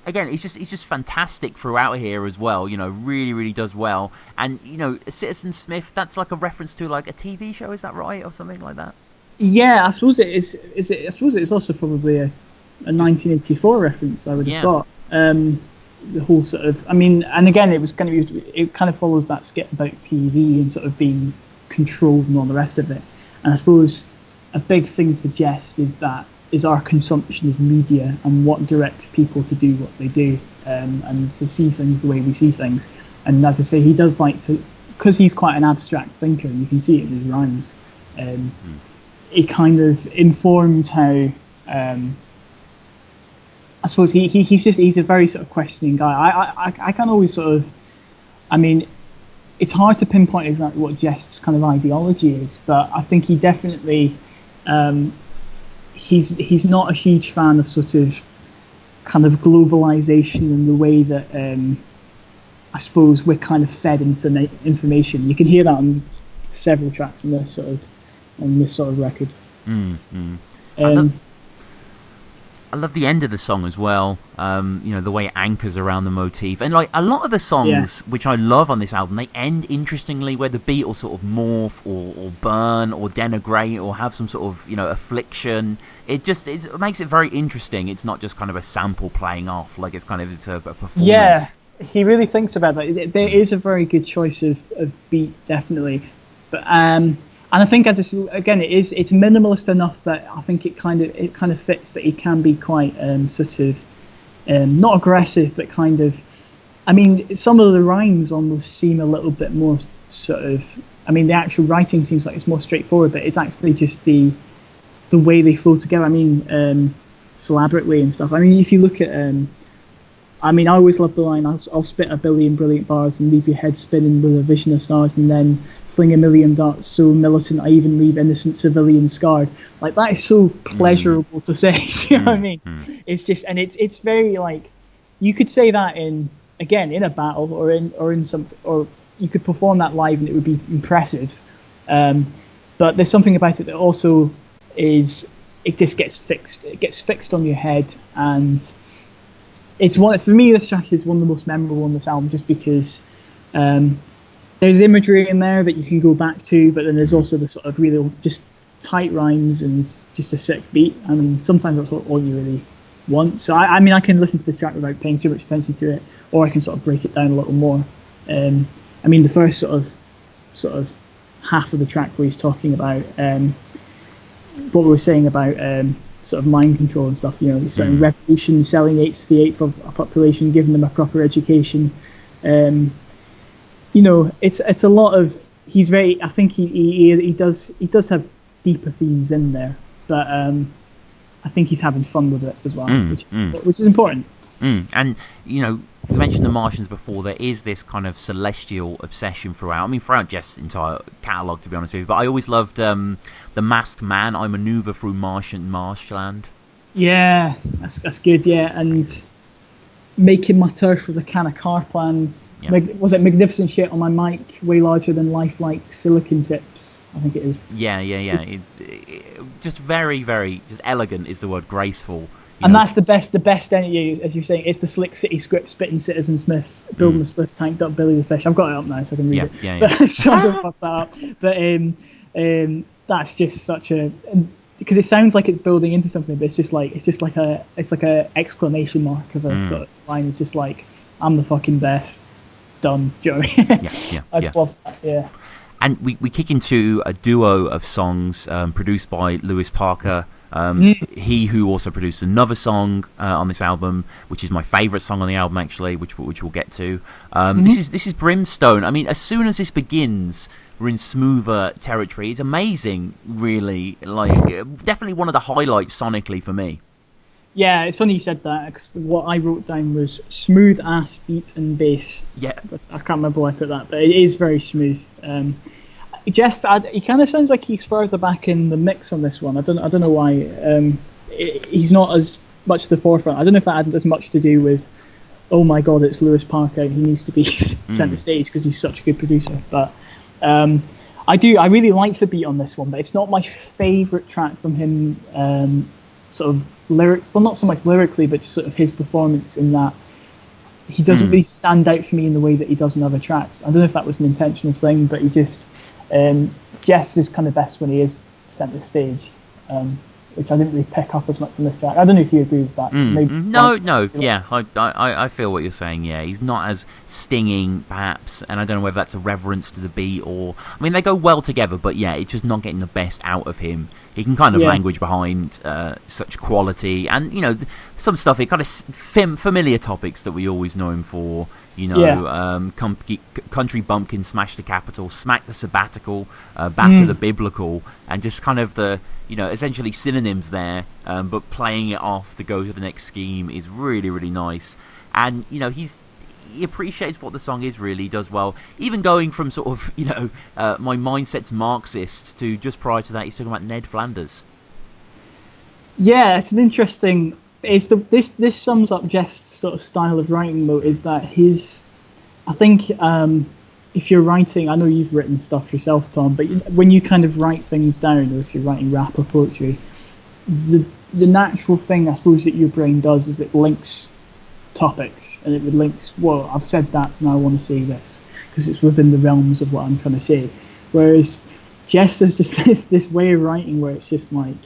again, it's just fantastic throughout here as well. Really, really does well. And Citizen Smith, that's like a reference to like a TV show, is that right, or something like that? Yeah, I suppose it is. I suppose it's also probably a 1984 reference, I would have thought. The whole sort of, and again, it kind of follows that skit about TV and sort of being controlled and all the rest of it. And I suppose a big thing for Jehst is our consumption of media and what directs people to do what they do, and to see things the way we see things. And as I say, he does like to, because he's quite an abstract thinker, and you can see it in his rhymes. It kind of informs how. I suppose he's a very sort of questioning guy. I can always sort of, it's hard to pinpoint exactly what Jehst's kind of ideology is, but I think he definitely, he's not a huge fan of sort of kind of globalization and the way that I suppose we're kind of fed information. You can hear that on several tracks on this sort of record. I love the end of the song as well. The way it anchors around the motif, and like a lot of the songs, which I love on this album, they end interestingly, where the beat will sort of morph or burn or denigrate or have some sort of affliction. It makes it very interesting. It's not just kind of a sample playing off, like it's a performance. Yeah, he really thinks about that. There is a very good choice of beat, definitely, but and I think, it's minimalist enough that I think it kind of fits that he can be quite sort of not aggressive, but kind of. Some of the rhymes almost seem a little bit more sort of. The actual writing seems like it's more straightforward, but it's actually just the way they flow together. Syllabically and stuff. If you look at. I always love the line, I'll spit a billion brilliant bars and leave your head spinning with a vision of stars, and then fling a million darts so militant I even leave innocent civilians scarred. Like, that is so pleasurable to say. Do you know what I mean? It's just, and it's very, like, you could say that in a battle or in something, or you could perform that live and it would be impressive. But there's something about it that also is, it just gets fixed. It gets fixed on your head, and it's for me, this track is one of the most memorable on this album, just because there's imagery in there that you can go back to, but then there's also the sort of real just tight rhymes and just a sick beat. I mean, sometimes that's all you really want. So I mean, I can listen to this track without paying too much attention to it, or I can sort of break it down a little more. I mean, the first sort of half of the track where he's talking about what we were saying about sort of mind control and stuff. You know, certain revolution, selling eighths to the eighth of a population, giving them a proper education. You know, it's a lot of. He's very. I think he does have deeper themes in there, but I think he's having fun with it as well, which is important. And you know, we mentioned the Martians before. There is this kind of celestial obsession throughout. I mean, throughout Jehst's entire catalogue, to be honest with you. But I always loved the Masked Man. I maneuver through marshland. Yeah, that's good. Yeah, and making my turf with a can of car plan. Yeah. Was it magnificent shit on my mic? Way larger than lifelike silicon tips. I think it is. Yeah. It's just very, very just elegant is the word. Graceful. And that's the best energy, as you're saying. It's the Slick City script, spitting Citizen Smith, building the Swift tank, up Billy the Fish. I've got it up now, so I can read it. Yeah. So I don't fuck that up. But that's just such a, because it sounds like it's building into something, but it's like a exclamation mark of a sort of line. It's just like, I'm the fucking best. Done. Do you know what I mean? Yeah. I just love that. Yeah. And we kick into a duo of songs produced by Lewis Parker. He who also produced another song on this album, which is my favourite song on the album, actually, which we'll get to. This is Brimstone. I mean, as soon as this begins, we're in smoother territory. It's amazing, really. Like, definitely one of the highlights sonically for me. Yeah, it's funny you said that, because what I wrote down was smooth ass beat and bass. Yeah, I can't remember why I put that, but it is very smooth. Jehst, he kind of sounds like he's further back in the mix on this one. I don't know why. He's not as much at the forefront. I don't know if that had as much to do with, oh my god, it's Lewis Parker, he needs to be centre stage because he's such a good producer. But I really like the beat on this one, but it's not my favourite track from him. Sort of not so much lyrically, but just sort of his performance in that. He doesn't really stand out for me in the way that he does in other tracks. I don't know if that was an intentional thing, but he just. Jehst is kind of best when he is centre stage, which I didn't really pick up as much on this track. I don't know if you agree with that. I feel what you're saying. Yeah, he's not as stinging, perhaps, and I don't know whether that's a reverence to the beat or. I mean, they go well together, but yeah, it's just not getting the best out of him. He can kind of language behind such quality, and you know, some stuff. It kind of familiar topics that we always know him for. You know, country bumpkin, smash the Capitol, smack the sabbatical, batter the biblical, and just kind of the, you know, essentially synonyms there, but playing it off to go to the next scheme is really, really nice. And you know, he appreciates what the song is, really does well. Even going from sort of, you know, my mindset's Marxist to just prior to that, he's talking about Ned Flanders. Yeah, it's an interesting. This sums up Jehst's sort of style of writing, though, is that I think if you're writing, I know you've written stuff yourself, Tom, but when you kind of write things down, or if you're writing rap or poetry, the natural thing, I suppose, that your brain does is it links topics, and it links, well, I've said that, so now I want to say this, because it's within the realms of what I'm trying to say. Whereas Jehst is just this way of writing where it's just like,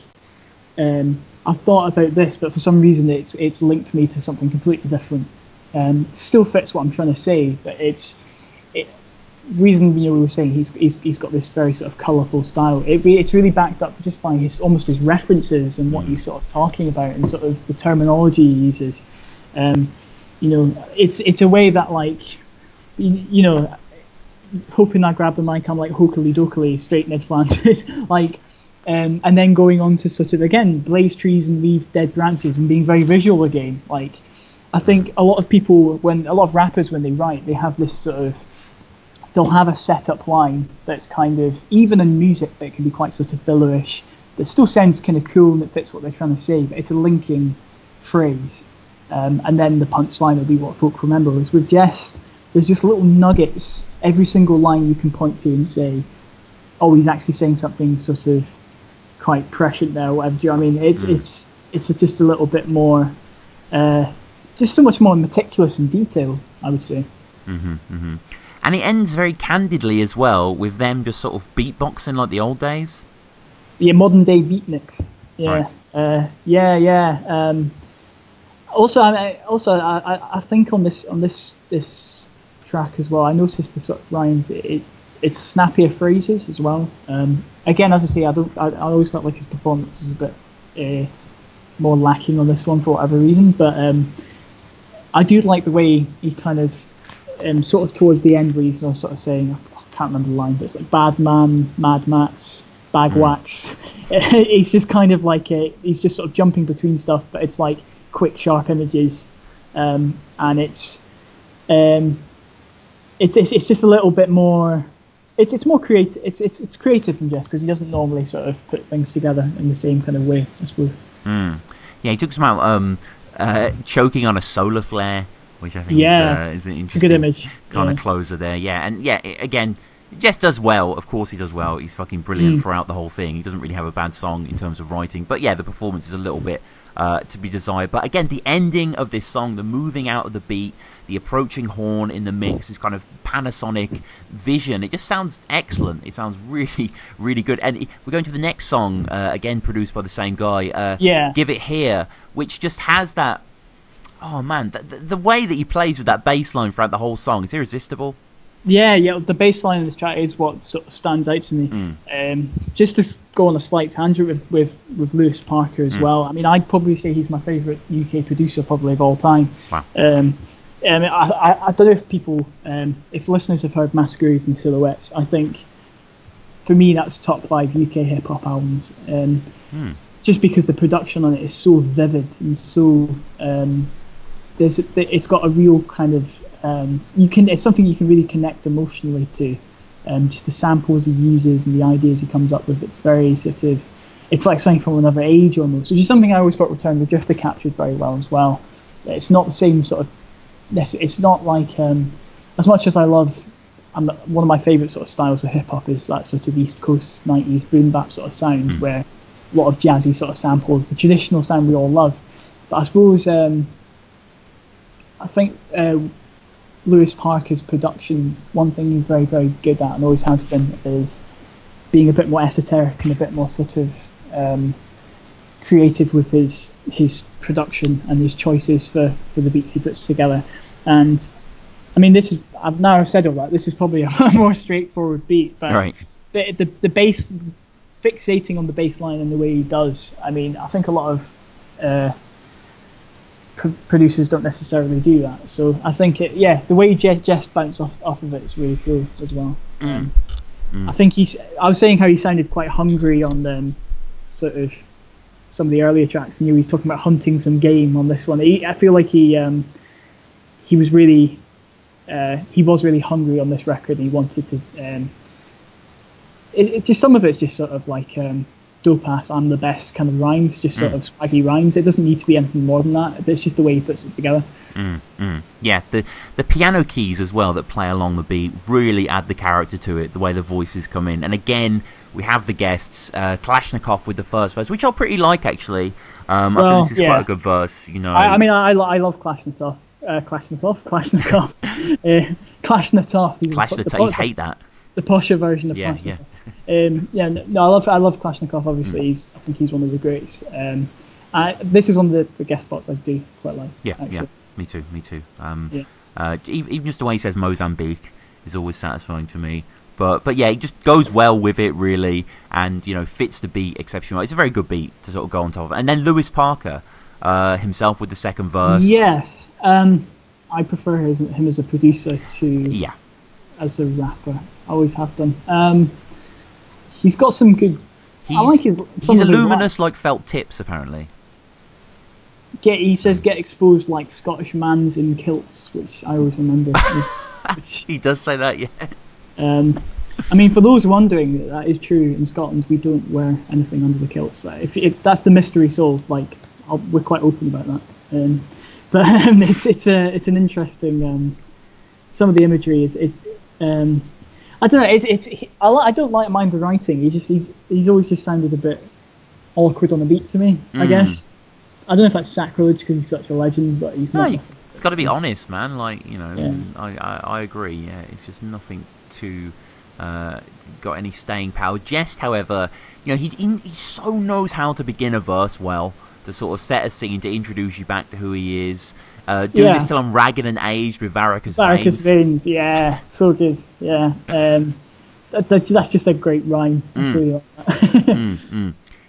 I've thought about this, but for some reason it's linked me to something completely different. Still fits what I'm trying to say, but reason, you know, we were saying he's got this very sort of colourful style. It's really backed up just by his references and what he's sort of talking about and sort of the terminology he uses. You know, it's a way that, like, you know, hoping I grab the mic, I'm like hokily dokily straight Ned Flanders, like. And then going on to sort of, again, blaze trees and leave dead branches and being very visual again. Like, I think a lot of rappers, when they write, they have this sort of, they'll have a setup line that's kind of, even in music, that can be quite sort of fillerish, that still sounds kind of cool and it fits what they're trying to say, but it's a linking phrase. And then the punchline will be what folk remember. Whereas with Jehst, there's just little nuggets, every single line you can point to and say, oh, he's actually saying something sort of quite prescient there, or whatever. Do you know what I mean? It's just a little bit more, just so much more meticulous and detailed, I would say. And it ends very candidly as well, with them just sort of beatboxing like the old days. Yeah, modern day beatniks. Right. Yeah, yeah. I think on this track as well, I noticed the sort of rhymes. It's snappier phrases as well. Again, as I say, I always felt like his performance was a bit more lacking on this one for whatever reason. But I do like the way he kind of sort of towards the end where he's sort of saying, I can't remember the line, but it's like bad man, mad Max, bag wax. He's just kind of like he's just sort of jumping between stuff, but it's like quick, sharp images, and it's just a little bit more. It's more creative. It's creative from Jehst because he doesn't normally sort of put things together in the same kind of way, I suppose. Yeah, he talks about choking on a solar flare, which I think is an interesting it's a good image. kind of closer there. Yeah, and again, Jehst does well. Of course he does well. He's fucking brilliant throughout the whole thing. He doesn't really have a bad song in terms of writing. But yeah, the performance is a little bit to be desired. But again, the ending of this song, the moving out of the beat, the approaching horn in the mix, this kind of Panasonic vision, it just sounds excellent. It sounds really, really good. And we're going to the next song, again produced by the same guy, Give It Here, which just has that, oh man, the way that he plays with that bass line throughout the whole song is irresistible. Yeah, the bass line of this track is what sort of stands out to me. Just to go on a slight tangent with Lewis Parker as well. I mean, I'd probably say he's my favourite UK producer probably of all time. Wow. I don't know if people, if listeners have heard Masquerades and Silhouettes, I think for me that's top 5 UK hip hop albums. Just because the production on it is so vivid and so it's got a real kind of it's something you can really connect emotionally to. Just the samples he uses and the ideas he comes up with. It's very sort of, it's like something from another age almost, which is something I always thought Return of the Drifter captured very well as well. It's not the same sort of, it's not like as much as I love. One of my favourite sort of styles of hip hop is that sort of East Coast 90s boom bap sort of sound where a lot of jazzy sort of samples, the traditional sound we all love. But I suppose I think Lewis Parker's production, one thing he's very, very good at and always has been, is being a bit more esoteric and a bit more sort of creative with his production and his choices for the beats he puts together. And I mean, I've said all that, this is probably a more straightforward beat, but right. the bass, fixating on the bass line in the way he does, I mean, I think a lot of producers don't necessarily do that. So I think the way Jehst bounced off of it is really cool as well. I think I was saying how he sounded quite hungry on sort of some of the earlier tracks, and he's talking about hunting some game on this one. I feel like he was really hungry on this record. He wanted to just some of it's just sort of like dope ass, I'm the best kind of rhymes, just sort of swaggy rhymes. It doesn't need to be anything more than that. It's just the way he puts it together. Yeah, the piano keys as well that play along the beat really add the character to it, the way the voices come in. And again, we have the guests, Kalashnikov with the first verse, which I pretty like actually. I think this is quite a good verse, you know. I mean, I love Kalashnikov. Kalashnikov. You hate that. The posher version of Kalashnikov. I love Kalashnikov. Obviously, I think he's one of the greats. This is one of the guest spots I do quite like. Yeah, me too. Even just the way he says Mozambique is always satisfying to me. But yeah, it just goes well with it really, and fits the beat exceptionally well. It's a very good beat to sort of go on top of. And then Lewis Parker himself with the second verse. Yeah, I prefer him as a producer to as a rapper. I always have done. He's got some good. I like his. He's a luminous like felt tips apparently. He says get exposed like Scottish mans in kilts, which I always remember. He does say that, yeah. I mean, for those wondering, that is true. In Scotland, we don't wear anything under the kilts. If that's the mystery solved, like we're quite open about that. But it's an interesting. Some of the imagery is I don't know. I don't mind the writing. He's always just sounded a bit awkward on the beat to me. I guess. I don't know if that's sacrilege because he's such a legend, but he's not. You've got to be honest, man. Like I agree. Yeah, it's just nothing too got any staying power. Jehst, however, he so knows how to begin a verse well, to sort of set a scene, to introduce you back to who he is. Doing this till I'm ragged and aged with varicose veins. Yeah, so good. Yeah, that's just a great rhyme.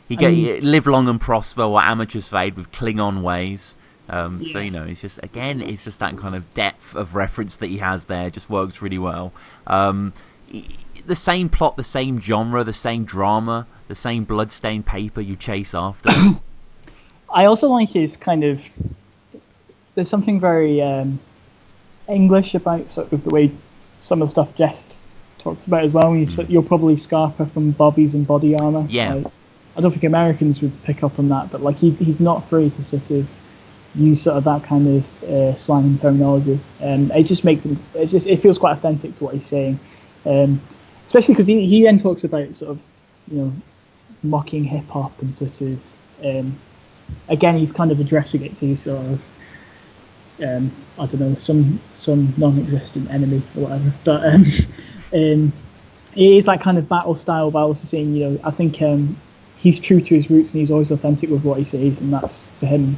He live long and prosper while amateurs fade with Klingon ways. So it's just that kind of depth of reference that he has there. Just works really well. The same plot, the same genre, the same drama, the same bloodstained paper you chase after. I also like his kind of. There's something very English about sort of the way some of the stuff Jehst talks about as well. You're probably Scarpa from Bobbies and Body Armor. Yeah. I don't think Americans would pick up on that, but like he's not afraid to sort of use sort of that kind of slang and terminology. It just makes him. It feels quite authentic to what he's saying, especially because he then talks about sort of mocking hip hop and sort of again he's kind of addressing it to sort of I don't know some non-existent enemy or whatever, but it is that kind of battle style, but also saying I think he's true to his roots and he's always authentic with what he says, and that's for him.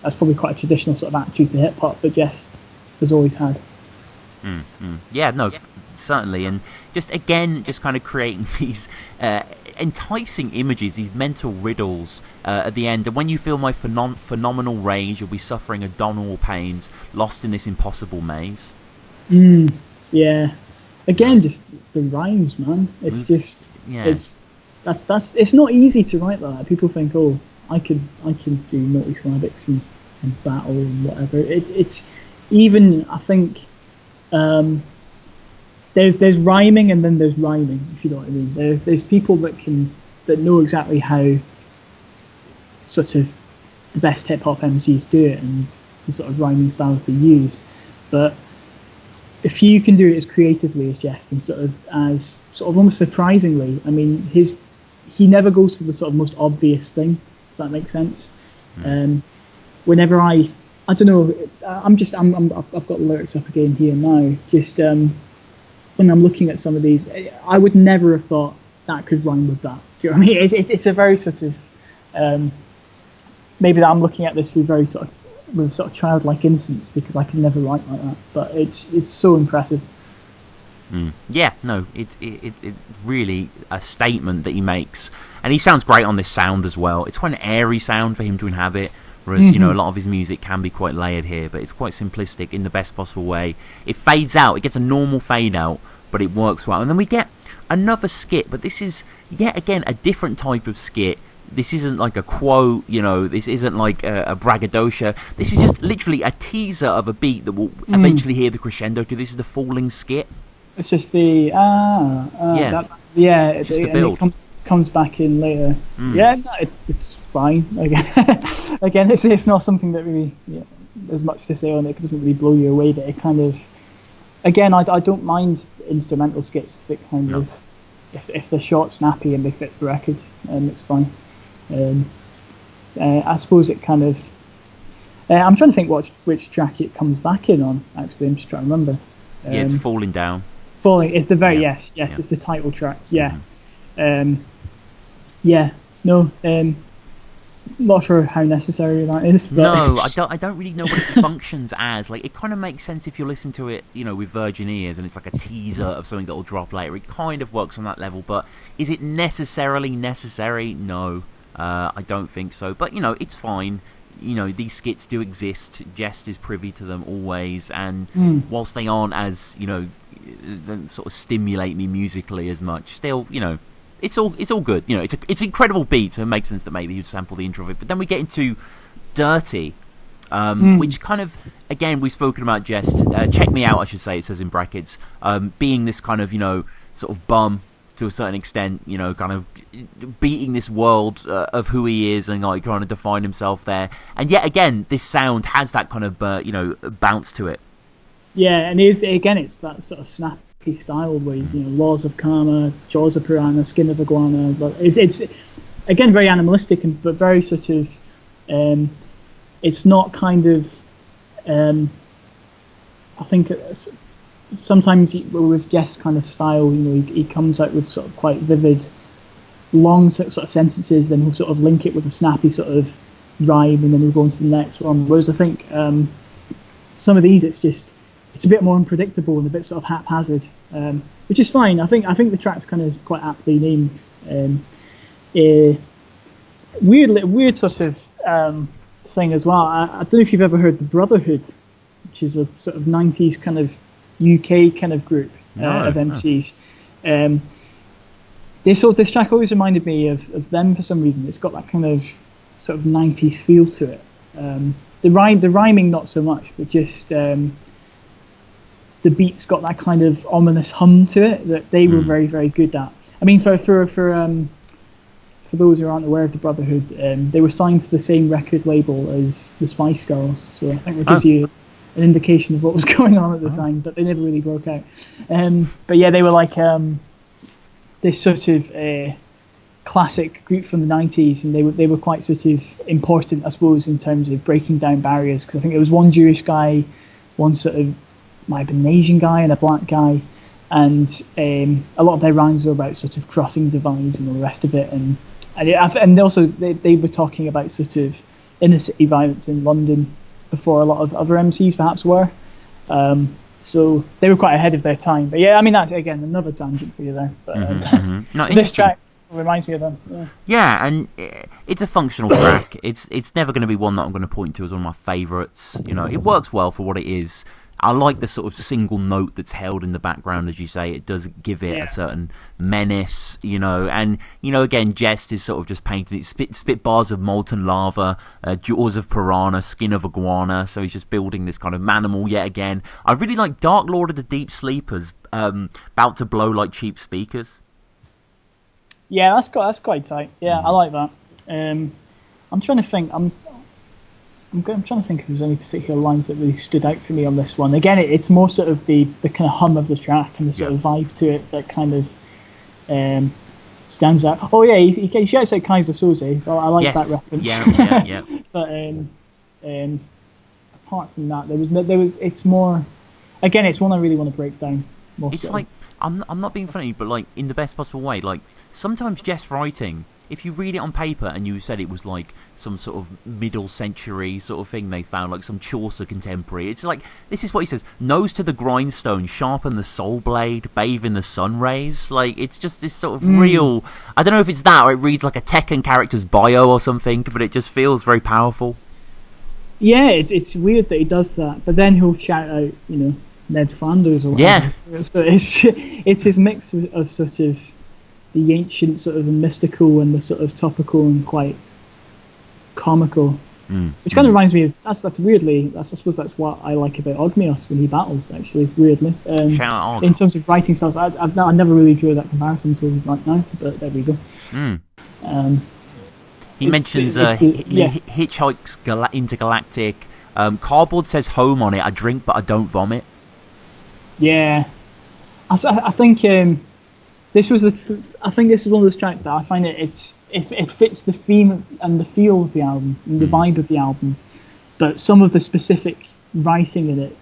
That's probably quite a traditional sort of attitude to hip hop, but Jehst has always had. Yeah, no, certainly, and just kind of creating these enticing images, these mental riddles at the end. And when you feel my phenomenal rage, you'll be suffering abdominal pains, lost in this impossible maze. Yeah, again, just the rhymes, man. It's just it's not easy to write that. People think, oh, I can do multisyllabics and battle and whatever. It's even, I think, there's rhyming and then there's rhyming, if you know what I mean. There's people that know exactly how sort of the best hip hop MCs do it and the sort of rhyming styles they use, but if you can do it as creatively as Jehst and sort of almost surprisingly, I mean, he never goes for the sort of most obvious thing, if that makes sense. Whenever I don't know, I've got the lyrics up again here now. Just when I'm looking at some of these, I would never have thought that could rhyme with that. Do you know what I mean? It's a very sort of maybe that I'm looking at this with sort of childlike innocence, because I can never write like that. But it's so impressive. Yeah, no, it's really a statement that he makes, and he sounds great on this sound as well. It's quite an airy sound for him to inhabit, whereas a lot of his music can be quite layered here, but it's quite simplistic in the best possible way. It fades out, it gets a normal fade out, but it works well. And then we get another skit, but this is yet again a different type of skit. This isn't like a quote, this isn't like a braggadocio. This is just literally a teaser of a beat that will eventually hear the crescendo to. This is the falling skit. It's just the the build. It comes back in later. Yeah, no, it's fine. Again, it's not something that really there's much to say on it. It doesn't really blow you away. But it kind of, again, I don't mind instrumental skits if it kind of if they're short, snappy, and they fit the record, it's fine. I suppose it kind of. I'm trying to think which track it comes back in on. Actually, I'm just trying to remember. It's Falling Down. Falling is the very yes, it's the title track. Yeah, no, not sure how necessary that is. But no, I don't really know what it functions as. Like, it kind of makes sense if you listen to it, with virgin ears, and it's like a teaser of something that will drop later. It kind of works on that level, but is it necessarily necessary? No, I don't think so. But it's fine. These skits do exist. Jehst is privy to them always, and whilst they aren't as don't sort of stimulate me musically as much, still it's all good. It's an incredible beat, so it makes sense that maybe he'd sample the intro of it. But then we get into Dirty, which kind of, again, we've spoken about Jehst. Check me out, I should say. It says in brackets, being this kind of sort of bum to a certain extent, kind of beating this world of who he is and like trying to define himself there. And yet again, this sound has that kind of bounce to it. Yeah, and it's that sort of snappy style where he's laws of karma, jaws of piranha, skin of iguana. But it's again very animalistic but very sort of it's not kind of I think sometimes with Jehst kind of style, he comes out with sort of quite vivid, long sort of sentences, then he'll sort of link it with a snappy sort of rhyme, and then we'll go on to the next one. Whereas I think some of these, it's a bit more unpredictable and a bit sort of haphazard, which is fine. I think the track's kind of quite aptly named. Weird sort of thing as well. I don't know if you've ever heard the Brotherhood, which is a sort of 90s kind of UK kind of group of MCs. This track always reminded me of them for some reason. It's got that kind of sort of 90s feel to it. The rhyming not so much, but just the beat's got that kind of ominous hum to it that they were very, very good at. I mean, for those who aren't aware of the Brotherhood, they were signed to the same record label as the Spice Girls, so I think that gives you an indication of what was going on at the time, but they never really broke out. But yeah, they were like this sort of classic group from the 90s, and they were quite sort of important, I suppose, in terms of breaking down barriers, because I think there was one Jewish guy, one sort of might have been an Asian guy, and a black guy, and a lot of their rhymes were about sort of crossing divides and all the rest of it, and also they were talking about sort of inner city violence in London before a lot of other MCs perhaps were. So they were quite ahead of their time. But yeah, I mean, that's again another tangent for you there. But No, this track reminds me of them. Yeah, and it's a functional track. It's never going to be one that I'm going to point to as one of my favourites. It works well for what it is. I like the sort of single note that's held in the background, as you say. It does give it a certain menace, and, again, Jehst is sort of just painting it. Spit bars of molten lava, jaws of piranha, skin of iguana. So he's just building this kind of manimal yet again. I really like Dark Lord of the Deep Sleepers, about to blow like cheap speakers. Yeah, that's quite tight. Yeah, I like that. I'm trying to think. I'm trying to think if there's any particular lines that really stood out for me on this one. Again, it's more sort of the kind of hum of the track and the sort of vibe to it that kind of stands out. Oh yeah, he shouts out Kaiser Soze, so I like that reference. Yeah. But apart from that, there was. It's more. Again, it's one I really want to break down. It's like I'm not being funny, but like in the best possible way. Like sometimes Jehst writing, if you read it on paper and you said it was like some sort of middle century sort of thing they found, like some Chaucer contemporary, it's like, this is what he says: nose to the grindstone, sharpen the soul blade, bathe in the sun rays. Like, it's just this sort of real, I don't know if it's that or it reads like a Tekken character's bio or something, but it just feels very powerful. Yeah, it's weird that he does that, but then he'll shout out, Ned Flanders or whatever. Yeah. So it's his mix of sort of the ancient sort of the mystical and the sort of topical and quite comical, which kind of reminds me of that's weirdly, I suppose that's what I like about Ogmios when he battles, actually, weirdly. Shout out Og. In terms of writing styles, I never really drew that comparison until right now, but there we go. He mentions Hitchhikes Intergalactic. Cardboard says home on it. I drink but I don't vomit. Yeah, I think this was I think this is one of those tracks that I find it fits the theme and the feel of the album and the vibe of the album, but some of the specific writing in it,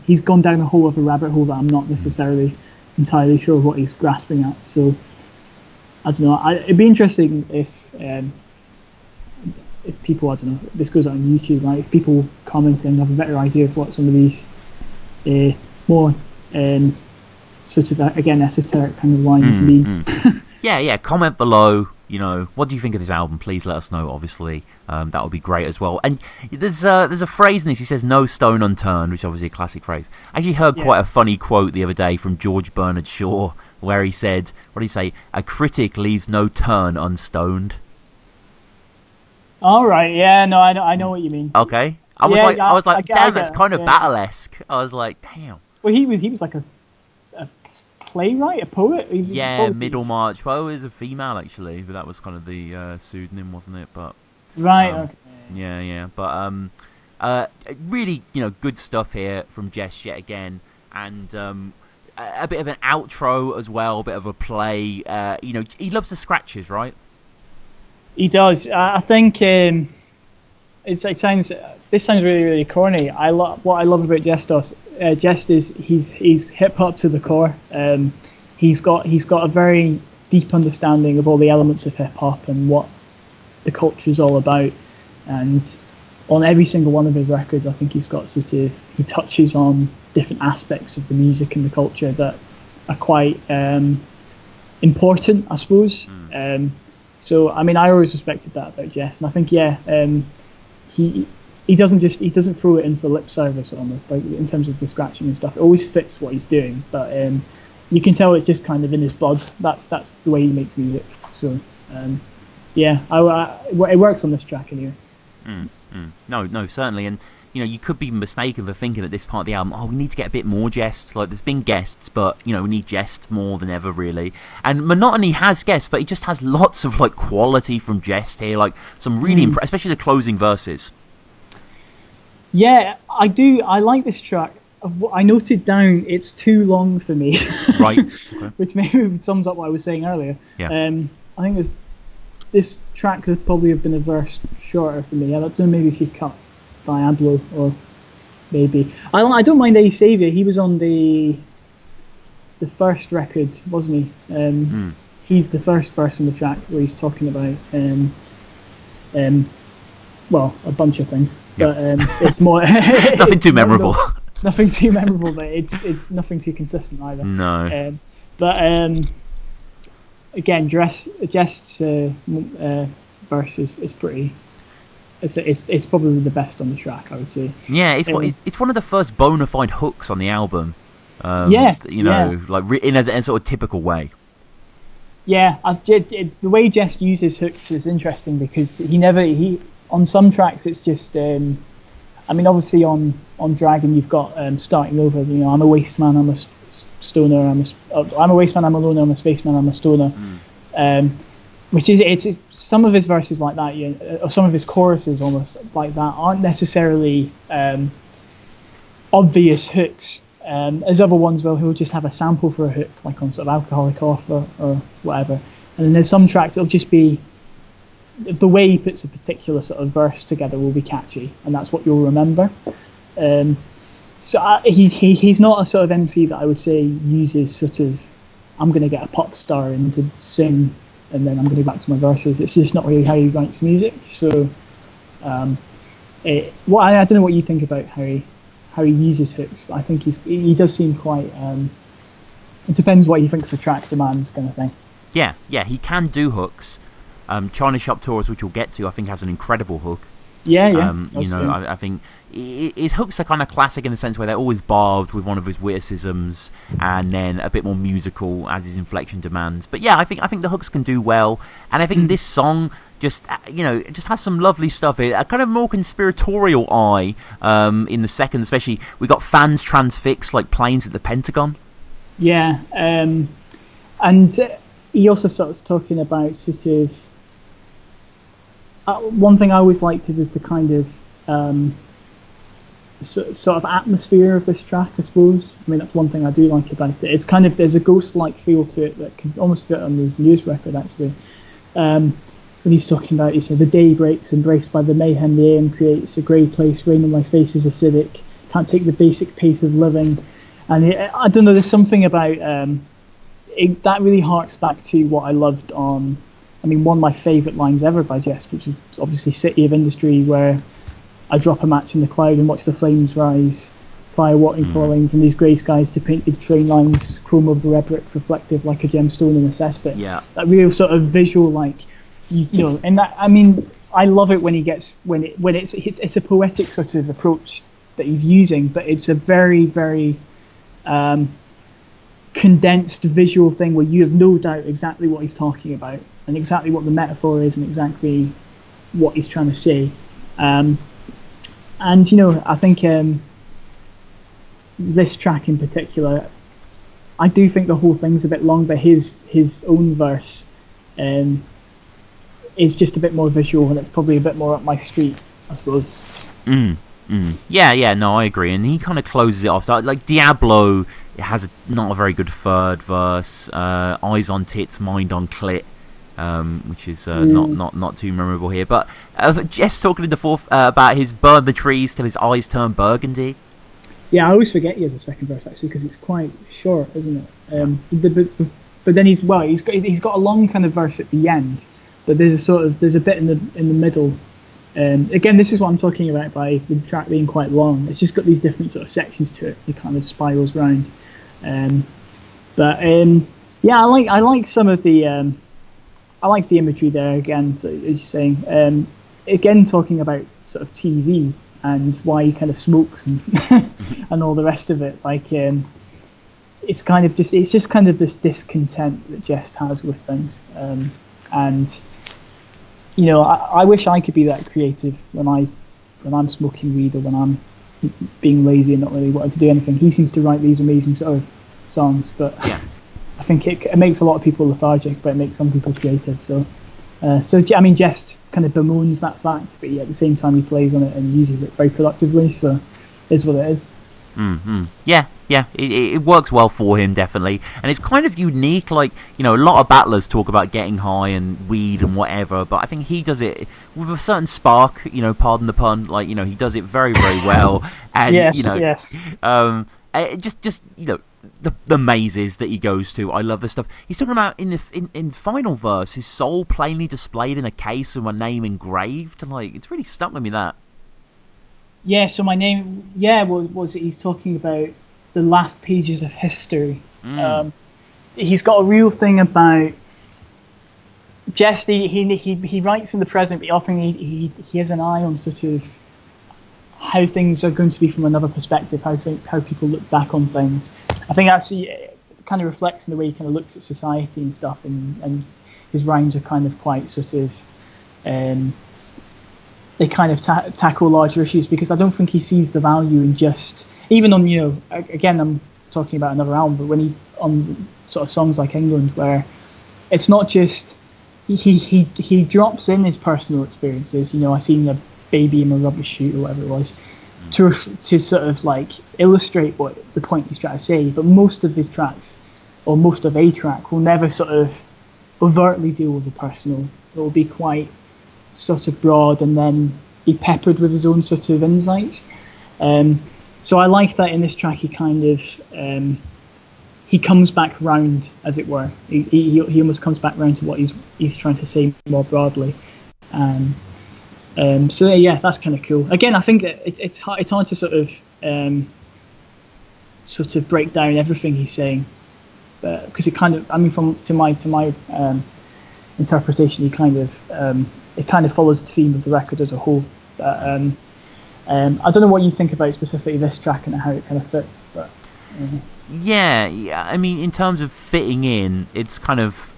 he's gone down a whole other rabbit hole that I'm not necessarily entirely sure what he's grasping at. So I don't know. It'd be interesting if people, I don't know, this goes out on YouTube, right? If people comment and have a better idea of what some of these more sort of, again, esoteric kind of lines mean. Yeah, comment below, what do you think of this album? Please let us know, obviously. That would be great as well. And there's a phrase in this, he says, no stone unturned, which is obviously a classic phrase. I actually heard quite a funny quote the other day from George Bernard Shaw, where he said, what did he say? A critic leaves no turn unstoned. All right, yeah, no, I know what you mean. Okay. I was like, damn, that's kind of battle-esque. I was like, damn. Well, he was like a playwright, a poet. Middlemarch. Well, it was a female actually, but that was kind of the pseudonym, wasn't it? But right, okay. Yeah. But really, good stuff here from Jehst yet again, and a bit of an outro as well, a bit of a play. He loves the scratches, right? He does. I think it sounds. This sounds really, really corny. What I love about Jehst is he's hip hop to the core. He's got a very deep understanding of all the elements of hip hop and what the culture is all about. And on every single one of his records, I think he touches on different aspects of the music and the culture that are quite important, I suppose. So I mean, I always respected that about Jehst, and I think he doesn't throw it in for lip service almost, like in terms of the scratching and stuff. It always fits what he's doing, but you can tell it's just kind of in his blood. That's the way he makes music. So it works on this track anyway. No, certainly, and you could be mistaken for thinking at this part of the album, oh, we need to get a bit more Jehst. Like, there's been guests, but we need Jehst more than ever, really. And Monotony has guests, but he just has lots of like quality from Jehst here, like some really especially the closing verses. Yeah, I do. I like this track. I noted down it's too long for me. Right. Okay. Which maybe sums up what I was saying earlier. Yeah. I think this track could probably have been a verse shorter for me. I don't know, maybe if you cut Diablo, or maybe I don't mind A Savior. He was on the first record, wasn't he? He's the first verse in the track where he's talking about well, a bunch of things, but it's more nothing too memorable. Nothing too memorable, but it's nothing too consistent either. No. But again, Jehst's verse is pretty. It's probably the best on the track, I would say. Yeah, it's one of the first bona fide hooks on the album. Like in a sort of typical way. Yeah, the way Jehst uses hooks is interesting because he on some tracks it's just. I mean, obviously on Dragon you've got starting over. I'm a waste man, I'm a stoner. I'm a waste man, I'm a loner. I'm a spaceman, I'm a stoner. Which is it's some of his verses like that, or some of his choruses almost like that aren't necessarily obvious hooks. As other ones will, he'll just have a sample for a hook, like on sort of Alcoholic Off or whatever. And then there's some tracks it'll just be the way he puts a particular sort of verse together will be catchy, and that's what you'll remember. So he's not a sort of MC that I would say uses sort of I'm going to get a pop star in to sing and then I'm going to go back to my verses. It's just not really how he writes music. So I don't know what you think about how he uses hooks, but I think he does seem quite it depends what he thinks the track demands, kind of thing. Yeah, he can do hooks. China Shop Tours, which we'll get to, I think has an incredible hook. Yeah. I think his hooks are kind of classic in the sense where they're always barbed with one of his witticisms, and then a bit more musical as his inflection demands. But yeah, I think the hooks can do well, and I think this song just has some lovely stuff. A kind of more conspiratorial eye in the second, especially we got fans transfixed like planes at the Pentagon. Yeah, and he also starts talking about sort of. One thing I always liked was the kind of sort of atmosphere of this track, I suppose. I mean, that's one thing I do like about it. It's kind of, there's a ghost-like feel to it that can almost fit on his Muse record, actually. When he's talking about, he said, the day breaks, embraced by the mayhem the AM creates, a grey place, rain on my face is acidic, can't take the basic pace of living. And I don't know, there's something about, that really harks back to what I loved on, I mean, one of my favourite lines ever by Jehst, which is obviously City of Industry, where I drop a match in the cloud and watch the flames rise, fire watering falling from these grey skies to painted train lines, chrome over red brick, reflective like a gemstone in a cesspit. Yeah. That real sort of visual, like, and that, I mean, I love it when it's a poetic sort of approach that he's using, but it's a very, very condensed visual thing where you have no doubt exactly what he's talking about and exactly what the metaphor is and exactly what he's trying to say. And I think this track in particular, I do think the whole thing's a bit long, but his own verse is just a bit more visual, and it's probably a bit more up my street, I suppose. Yeah, no, I agree. And he kind of closes it off. So, like, Diablo, it has not a very good third verse. Eyes on tits, mind on clit. which is not too memorable here. But Jess talking in the fourth about his burn the trees till his eyes turn burgundy. Yeah, I always forget he has a second verse actually because it's quite short, isn't it? But then he's got a long kind of verse at the end, but there's a bit in the middle. Again, this is what I'm talking about by the track being quite long. It's just got these different sort of sections to it. It kind of spirals round. Yeah, I like some of the I like the imagery there again. So as you're saying, again talking about sort of TV and why he kind of smokes and and all the rest of it. Like it's just kind of this discontent that Jehst has with things, and you know, I wish I could be that creative when I'm smoking weed or when I'm being lazy and not really wanting to do anything. He seems to write these amazing sort of songs, but yeah. I think it makes a lot of people lethargic, but it makes some people creative. So I mean, Jehst kind of bemoans that fact, but at the same time he plays on it and uses it very productively. So it is what it is. Mm-hmm. Yeah, it works well for him, definitely, and it's kind of unique. Like, you know, a lot of battlers talk about getting high and weed and whatever, but I think he does it with a certain spark. You know, pardon the pun. Like, you know, he does it very, very well. And yes, you know, yes. Just you know, the mazes that he goes to. I love this stuff. He's talking about in the final verse, his soul plainly displayed in a case with my name engraved. Like, it's really stuck with me, that. Yeah, so my name, was he's talking about the last pages of history. He's got a real thing about Jehst. He writes in the present, but often he has an eye on sort of how things are going to be from another perspective, how people look back on things. I think actually it kind of reflects in the way he kind of looks at society and stuff, and his rhymes are kind of quite sort of they kind of tackle larger issues, because I don't think he sees the value in just, even on, you know, again, I'm talking about another album, but when he, on sort of songs like England, where it's not just, he drops in his personal experiences, you know, I seen a baby in a rubbish chute or whatever it was, to sort of like illustrate what the point he's trying to say, but most of his tracks, or most of a track, will never sort of overtly deal with the personal. It will be quite sort of broad and then be peppered with his own sort of insights. So I like that in this track he kind of he comes back round, as it were. He almost comes back round to what he's trying to say more broadly. So yeah, that's kind of cool. Again, I think that it's hard to sort of break down everything he's saying, because it kind of, I mean, to my interpretation, it kind of follows the theme of the record as a whole. But I don't know what you think about specifically this track and how it kind of fits. But yeah, I mean, in terms of fitting in, it's kind of,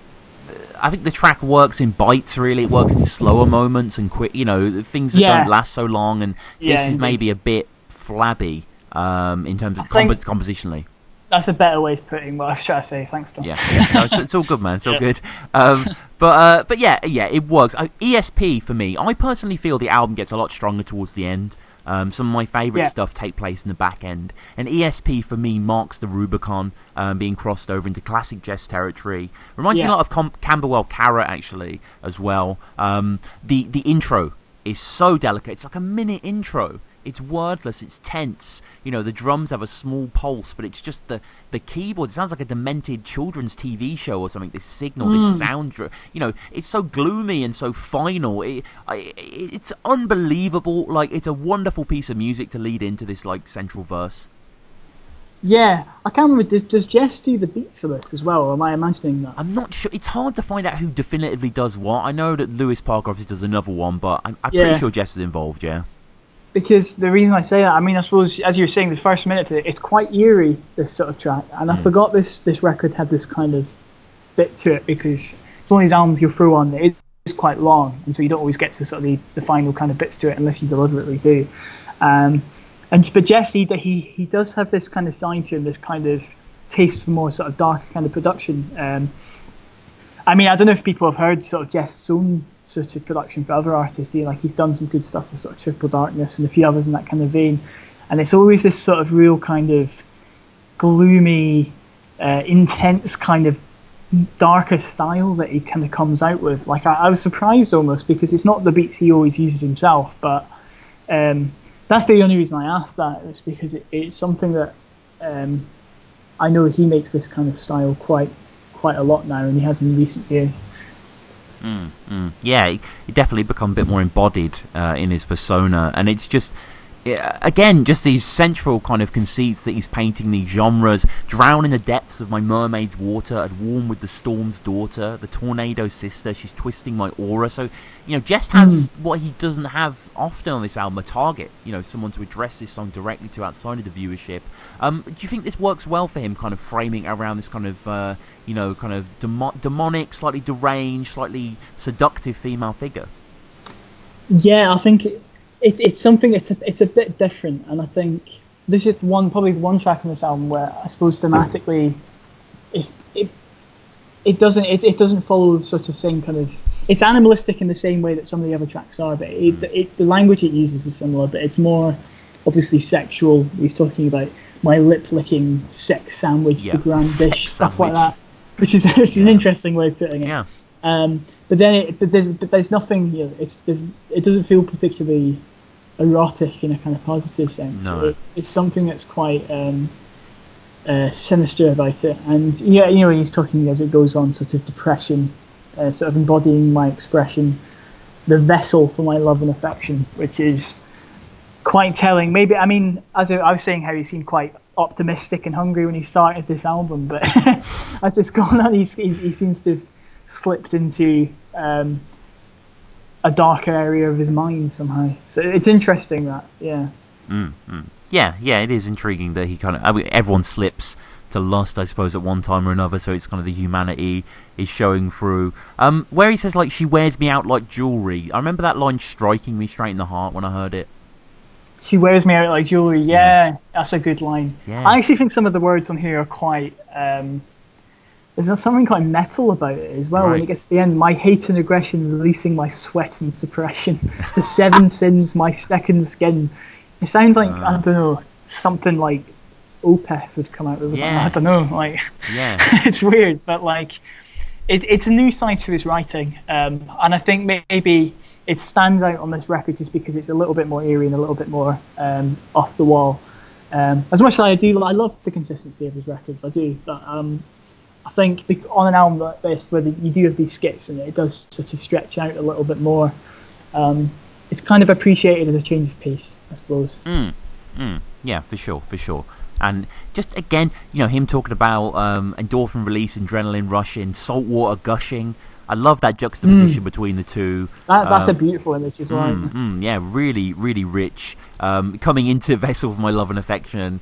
I think the track works in bites. Really, it works in slower moments and quick. You know, things that don't last so long. And this is maybe a bit flabby in terms of compositionally. That's a better way of putting what I was trying to say. Thanks, Tom. Yeah. No, it's all good, man. It's all good. But yeah, it works. ESP for me, I personally feel the album gets a lot stronger towards the end. Some of my favourite stuff take place in the back end, and ESP for me marks the Rubicon, being crossed over into classic Jehst territory. Reminds me a lot of Camberwell Carrot actually as well. The intro is so delicate. It's like a minute intro. It's wordless, it's tense, you know, the drums have a small pulse, but it's just the keyboard. It sounds like a demented children's TV show or something, this signal, this sound, you know, it's so gloomy and so final. It's unbelievable. Like, it's a wonderful piece of music to lead into this, like, central verse. Yeah, I can't remember, does Jehst do the beat for this as well, or am I imagining that? I'm not sure. It's hard to find out who definitively does what. I know that Lewis Parker obviously does another one, but I'm pretty sure Jehst is involved, yeah. Because the reason I say that, I mean, I suppose, as you were saying, the first minute of it, it's quite eerie, this sort of track. And I forgot this record had this kind of bit to it, because it's one of these albums you'll throw on, it is quite long, and so you don't always get to sort of the final kind of bits to it unless you deliberately do. But Jehst, he does have this kind of side to him, this kind of taste for more sort of dark kind of production. I mean, I don't know if people have heard sort of Jehst's own sort of production for other artists. He's done some good stuff with sort of Triple Darkness and a few others in that kind of vein, and it's always this sort of real kind of gloomy, intense kind of darker style that he kind of comes out with. Like I was surprised almost because it's not the beats he always uses himself, but that's the only reason I asked that. It's because it's something that I know he makes this kind of style quite a lot now, and he has in recent years. Yeah, he definitely become a bit more embodied in his persona, and it's just, again, just these central kind of conceits that he's painting, these genres: drown in the depths of my mermaid's water, at warm with the storm's daughter, the tornado's sister, she's twisting my aura. So, Jehst has what he doesn't have often on this album: a target, someone to address this song directly to outside of the viewership. Do you think this works well for him, kind of framing around this kind of demonic, slightly deranged, slightly seductive female figure? Yeah, I think it's something. It's a bit different, and I think this is probably the one track on this album where I suppose thematically, if it doesn't follow the sort of same kind of. It's animalistic in the same way that some of the other tracks are, but the language it uses is similar, but it's more obviously sexual. He's talking about my lip licking sex sandwich, the grand dish, stuff like that, which is an interesting way of putting it. Yeah. But there's nothing. It doesn't feel particularly erotic in a kind of positive sense. No. It's something that's quite sinister about it. And he's talking as it goes on, sort of depression, sort of embodying my expression, the vessel for my love and affection, which is quite telling. Maybe, I mean, as I was saying, how he seemed quite optimistic and hungry when he started this album, but as it's gone on, he seems to have slipped into a darker area of his mind somehow. So it's interesting that, yeah. Yeah, it is intriguing that he everyone slips to lust, I suppose, at one time or another, so it's kind of the humanity is showing through. Where he says, like, she wears me out like jewellery, I remember that line striking me straight in the heart when I heard it. She wears me out like jewellery, yeah, that's a good line. Yeah. I actually think some of the words on here are quite... there's something quite metal about it as well. Right. When it gets to the end, my hate and aggression releasing my sweat and suppression. The 7 sins, my second skin. It sounds like, I don't know, something like Opeth would come out with. Yeah. I don't know, like, yeah. It's weird, but like, it's a new side to his writing. And I think maybe it stands out on this record just because it's a little bit more eerie and a little bit more off the wall. As much as I love the consistency of his records, I do, but I think on an album like this, where you do have these skits and it does sort of stretch out a little bit more, it's kind of appreciated as a change of pace, I suppose. Yeah, for sure. And just again, him talking about endorphin release, adrenaline rushing, salt water gushing. I love that juxtaposition between the two. That's a beautiful image as well. Yeah, really, really rich. Coming into Vessel of My Love and Affection,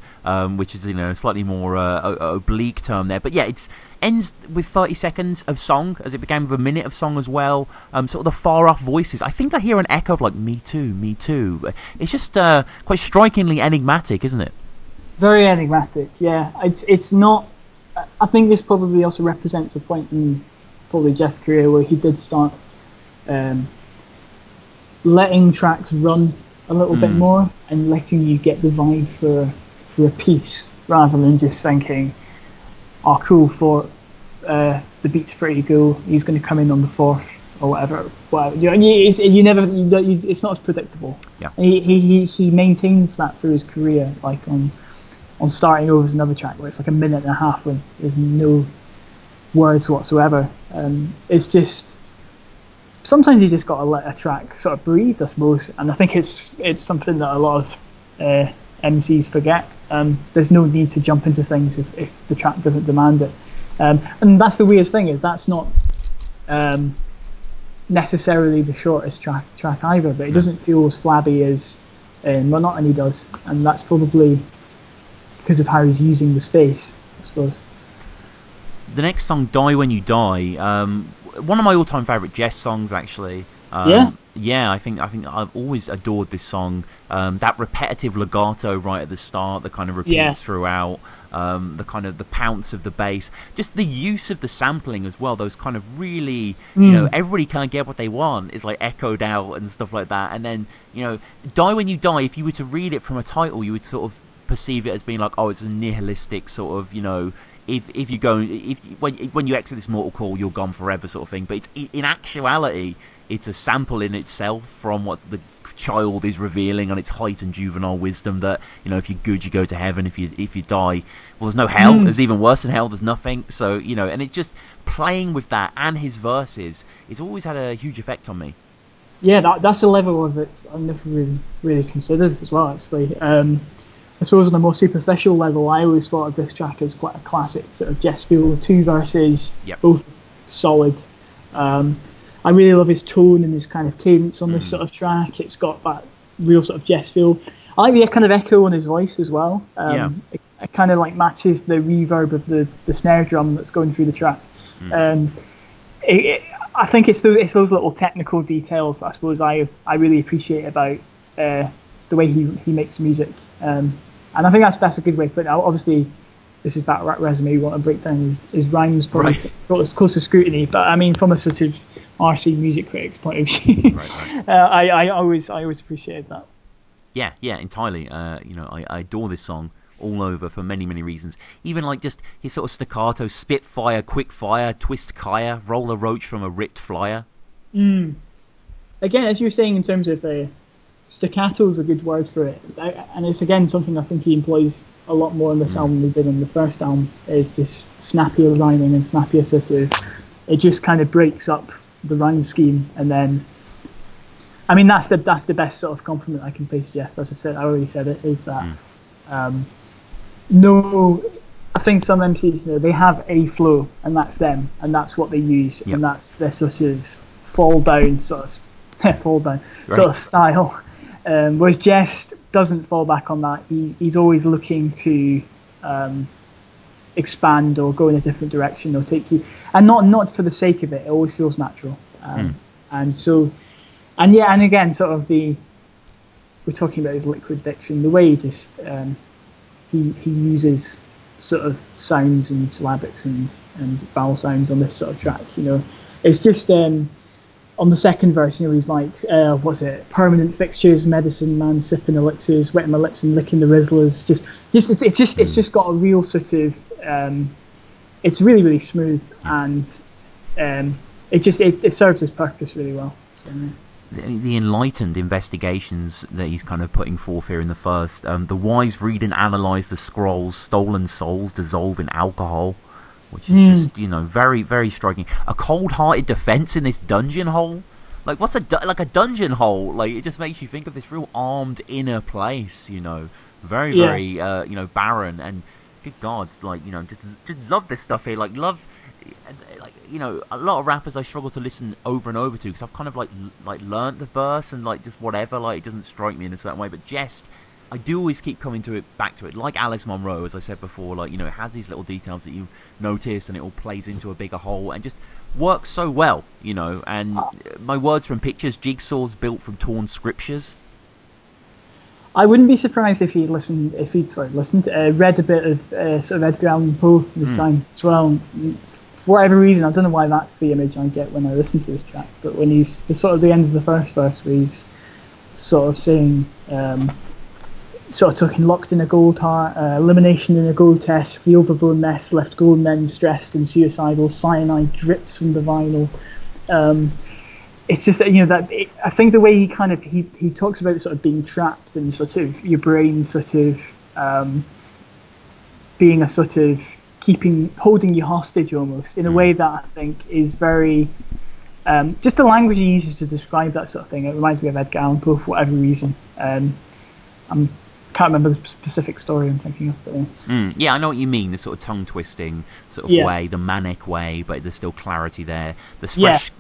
which is a slightly more oblique term there. But yeah, it ends with 30 seconds of song, as it began with a minute of song as well. Sort of the far off voices. I think I hear an echo of like "Me Too, Me Too." It's just quite strikingly enigmatic, isn't it? Very enigmatic. Yeah, it's not. I think this probably also represents a point in probably Jehst's career where he did start letting tracks run a little bit more and letting you get the vibe for a piece rather than just thinking, oh cool, for the beat's pretty cool, he's going to come in on the fourth or whatever. It's not as predictable. Yeah. He maintains that through his career, like on Starting Over is another track where it's like a minute and a half when there's no words whatsoever. It's just sometimes you just got to let a track sort of breathe, I suppose, and I think it's something that a lot of MCs forget. There's no need to jump into things if the track doesn't demand it, and that's the weird thing, is that's not necessarily the shortest track either, but it doesn't feel as flabby as Monotony does, and that's probably because of how he's using the space, I suppose. The next song, Die When You Die, one of my all-time favourite Jehst songs, actually. Yeah, I think I've always adored this song. That repetitive legato right at the start that kind of repeats throughout. The kind of the pounce of the bass, just the use of the sampling as well. Those kind of really, everybody can't get what they want. Is like echoed out and stuff like that. And then Die When You Die. If you were to read it from a title, you would sort of perceive it as being like, oh, it's a nihilistic sort of, if you go when you exit this mortal coil, you're gone forever, sort of thing. But it's, in actuality, it's a sample in itself from what the child is revealing on its heightened juvenile wisdom, that, you know, if you're good, you go to heaven. If you die, well, there's no hell. There's even worse than hell. There's nothing. So, you know, and it's just playing with that, and his verses, it's always had a huge effect on me. Yeah, that's a level of it I've never really considered as well, actually. I suppose on a more superficial level, I always thought of this track as quite a classic sort of Jehst feel. 2 verses, both solid. I really love his tone and his kind of cadence on this sort of track. It's got that real sort of Jehst feel. I like the kind of echo on his voice as well. It kind of like matches the reverb of the snare drum that's going through the track. I think it's those little technical details that I suppose I really appreciate about the way he makes music. And I think that's a good way to put it. Obviously, this is Battle Rap Resume. We want to break down his rhymes probably close to scrutiny. But I mean, from a sort of RC music critic's point of view, I always appreciated that. Yeah, entirely. You know, I adore this song all over for many, many reasons. Even like just his sort of staccato, spitfire, quick fire, twist kaya, roll a roach from a ripped flyer. Again, as you were saying in terms of staccato is a good word for it, and it's again something I think he employs a lot more on this album than he did on the first album. Is just snappier rhyming and snappier sort of. It just kind of breaks up the rhyme scheme, and then, I mean, that's the best sort of compliment I can pay to Jehst. As I said, I already said it, is that no, I think some MCs, you know, they have a flow, and that's them, and that's what they use, and that's their sort of fall down sort of style. Whereas Jehst doesn't fall back on that. He's always looking to expand or go in a different direction or take you, and not for the sake of it. It always feels natural. And so, and again, sort of we're talking about his liquid diction, the way he just he uses sort of sounds and syllabics and vowel sounds on this sort of track. You know, it's just on the second verse, you know, he's like, what's it? Permanent fixtures, medicine man sipping elixirs, wetting my lips and licking the Rizzlers. It's just got a real sort of. It's really, really smooth, and it serves its purpose really well. So, the enlightened investigations that he's kind of putting forth here in the first, the wise read and analyze the scrolls, stolen souls dissolve in alcohol, which is just, you know, very, very striking. A cold-hearted defense in this dungeon hole. Like, what's a dungeon hole? Like, it just makes you think of this real armed inner place, you know, very, very, you know, barren. And good God, like, you know, just love this stuff here. Like, you know, a lot of rappers I struggle to listen over and over to because I've kind of like learnt the verse and like just whatever, like it doesn't strike me in a certain way. But Jehst, I do always keep coming back to it. Like Alice Monroe, as I said before, like, you know, it has these little details that you notice and it all plays into a bigger whole and just works so well, you know. And my words from pictures, jigsaws built from torn scriptures. I wouldn't be surprised if he'd read a bit of sort of Edgar Allan Poe this time as well. For whatever reason, I don't know why that's the image I get when I listen to this track, but when he's the end of the first verse where he's sort of saying, sort of talking locked in a gold heart, elimination in a gold test, the overblown mess left gold men stressed and suicidal, cyanide drips from the vinyl. It's just that, you know, I think the way he talks about sort of being trapped and sort of your brain sort of being a sort of holding you hostage almost in a way that I think is very just the language he uses to describe that sort of thing. It reminds me of Edgar Allan Poe for whatever reason. Can't remember the specific story I'm thinking of. But, yeah, I know what you mean. The sort of tongue-twisting sort of way, the manic way, but there's still clarity there. The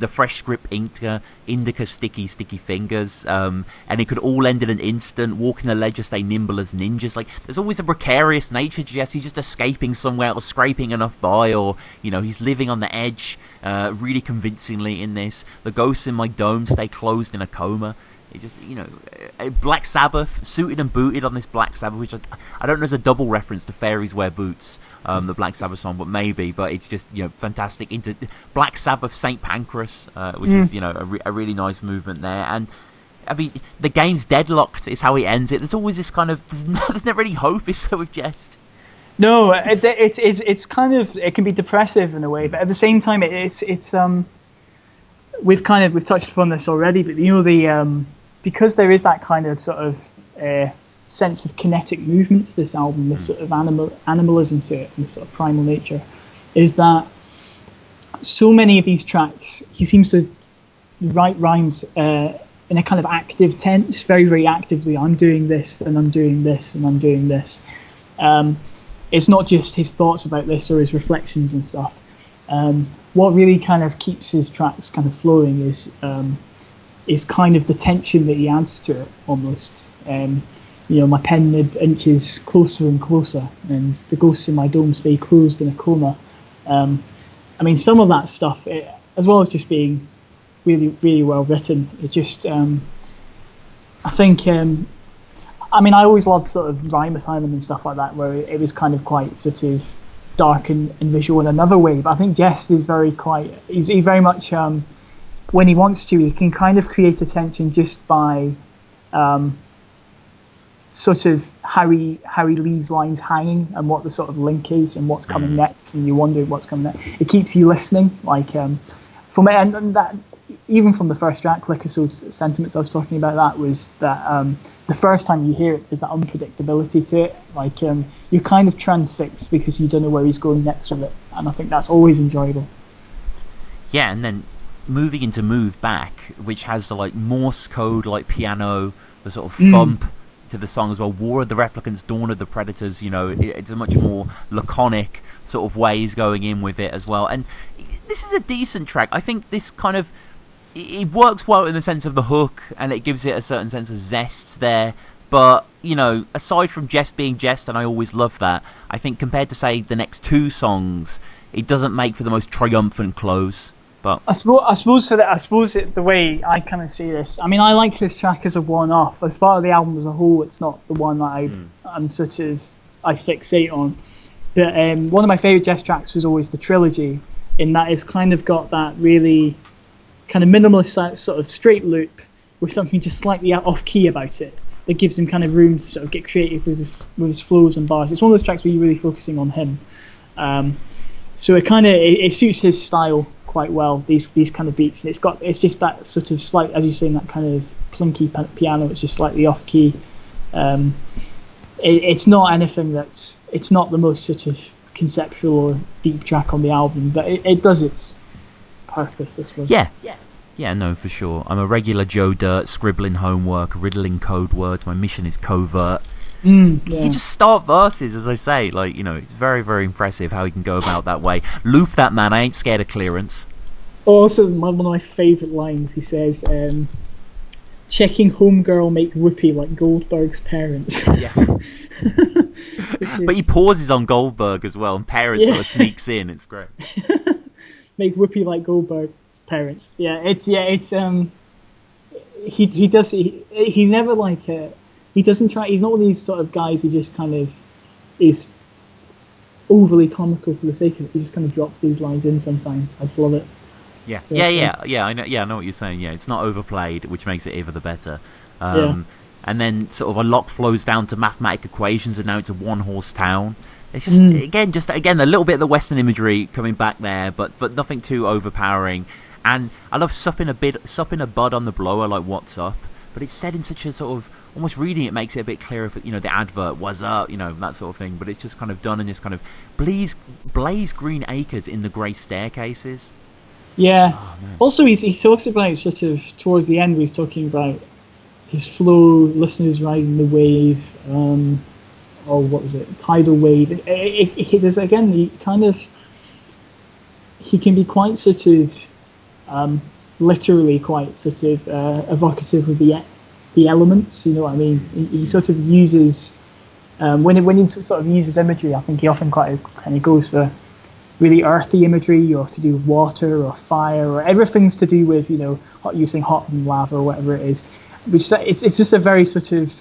fresh script indica sticky fingers, and it could all end in an instant. Walking the ledge, stay nimble as ninjas. Like, there's always a precarious nature to Jehst. He's just escaping somewhere or scraping enough by, or, you know, he's living on the edge, really convincingly in this. The ghosts in my dome stay closed in a coma. It just, you know, Black Sabbath, suited and booted on this Black Sabbath, which I don't know as a double reference to Fairies Wear Boots, the Black Sabbath song, but maybe. But it's just, you know, fantastic. Into Black Sabbath, St. Pancras, which is, you know, a really nice movement there. And I mean, the game's deadlocked is how he ends it. There's always this kind of, there's never any hope, is there, with Jehst? No, it's kind of, it can be depressive in a way, but at the same time, it's we've touched upon this already, but because there is that kind of sort of sense of kinetic movement to this album, this sort of animalism to it, and this sort of primal nature, is that so many of these tracks he seems to write rhymes in a kind of active tense, very, very actively. I'm doing this, and I'm doing this, and I'm doing this. It's not just his thoughts about this or his reflections and stuff. What really kind of keeps his tracks kind of flowing is kind of the tension that he adds to it, almost. My pen nib inches closer and closer, and the ghosts in my dome stay closed in a coma. Some of that stuff, as well as just being really, really well written, it just, I think, I always loved sort of Rhyme Asylum and stuff like that, where it was kind of quite sort of dark and visual in another way. But I think Jehst is he very much, when he wants to, he can kind of create a tension just by sort of how he leaves lines hanging and what the sort of link is and what's coming next, and you wonder what's coming next. It keeps you listening, from it, and that even from the first track, Liquor Soul Sentiments I was talking about, that was that the first time you hear it, there's that unpredictability to it. You're kind of transfixed because you don't know where he's going next with it, and I think that's always enjoyable. Yeah, and then moving into Move Back, which has the Morse code piano, the sort of thump to the song as well. War of the Replicants, Dawn of the Predators. It's a much more laconic sort of ways going in with it as well. And this is a decent track. I think this kind of, it works well in the sense of the hook, and it gives it a certain sense of zest there. But, aside from Jehst being Jehst, and I always love that, I think compared to, say, the next two songs, it doesn't make for the most triumphant close. But I suppose the way I kind of see this, I like this track as a one-off. As part of the album as a whole, it's not the one that I fixate on. But one of my favourite Jehst tracks was always the Trilogy, in that it's kind of got that really kind of minimalist sort of straight loop with something just slightly off key about it that gives him kind of room to sort of get creative with his flows and bars. It's one of those tracks where you're really focusing on him. So it suits his style quite well, these kind of beats, and it's just that sort of slight, as you're saying, that kind of plinky piano. It's just slightly off key. It's not anything it's not the most sort of conceptual or deep track on the album, but it does its purpose, I suppose. Yeah, no, for sure. I'm a regular Joe Dirt, scribbling homework, riddling code words. My mission is covert. You just start verses, as I say. It's very, very impressive how he can go about that way. Loop that man, I ain't scared of clearance. Also, one of my favourite lines, he says, checking homegirl make whoopee like Goldberg's parents. Yeah. But he pauses on Goldberg as well, and parents sort of sneaks in. It's great. Make whoopee like Goldberg's parents. Yeah, it's he never he doesn't try. He's not one of these sort of guys who just kind of is overly comical for the sake of it. He just kind of drops these lines in sometimes. I just love it. Yeah. I know. Yeah, I know what you're saying. Yeah, it's not overplayed, which makes it ever the better. And then sort of a lock flows down to mathematical equations, and now it's a one-horse town. It's just again a little bit of the Western imagery coming back there, but nothing too overpowering. And I love supping a bud on the blower, like what's up. But it's said in such a sort of, almost reading it makes it a bit clearer for, the advert, what's up, that sort of thing. But it's just kind of done in this kind of blaze green acres in the grey staircases. Yeah. Oh, also, he talks about sort of towards the end where he's talking about his flow, listeners riding the wave, what was it, tidal wave. There's again, he can be quite sort of literally quite sort of evocative of the elements. You know what I mean? He sort of uses when he sort of uses imagery. I think he often kind of goes for really earthy imagery, or to do with water or fire, or everything's to do with using hot and lava or whatever it is. Which it's just a very sort of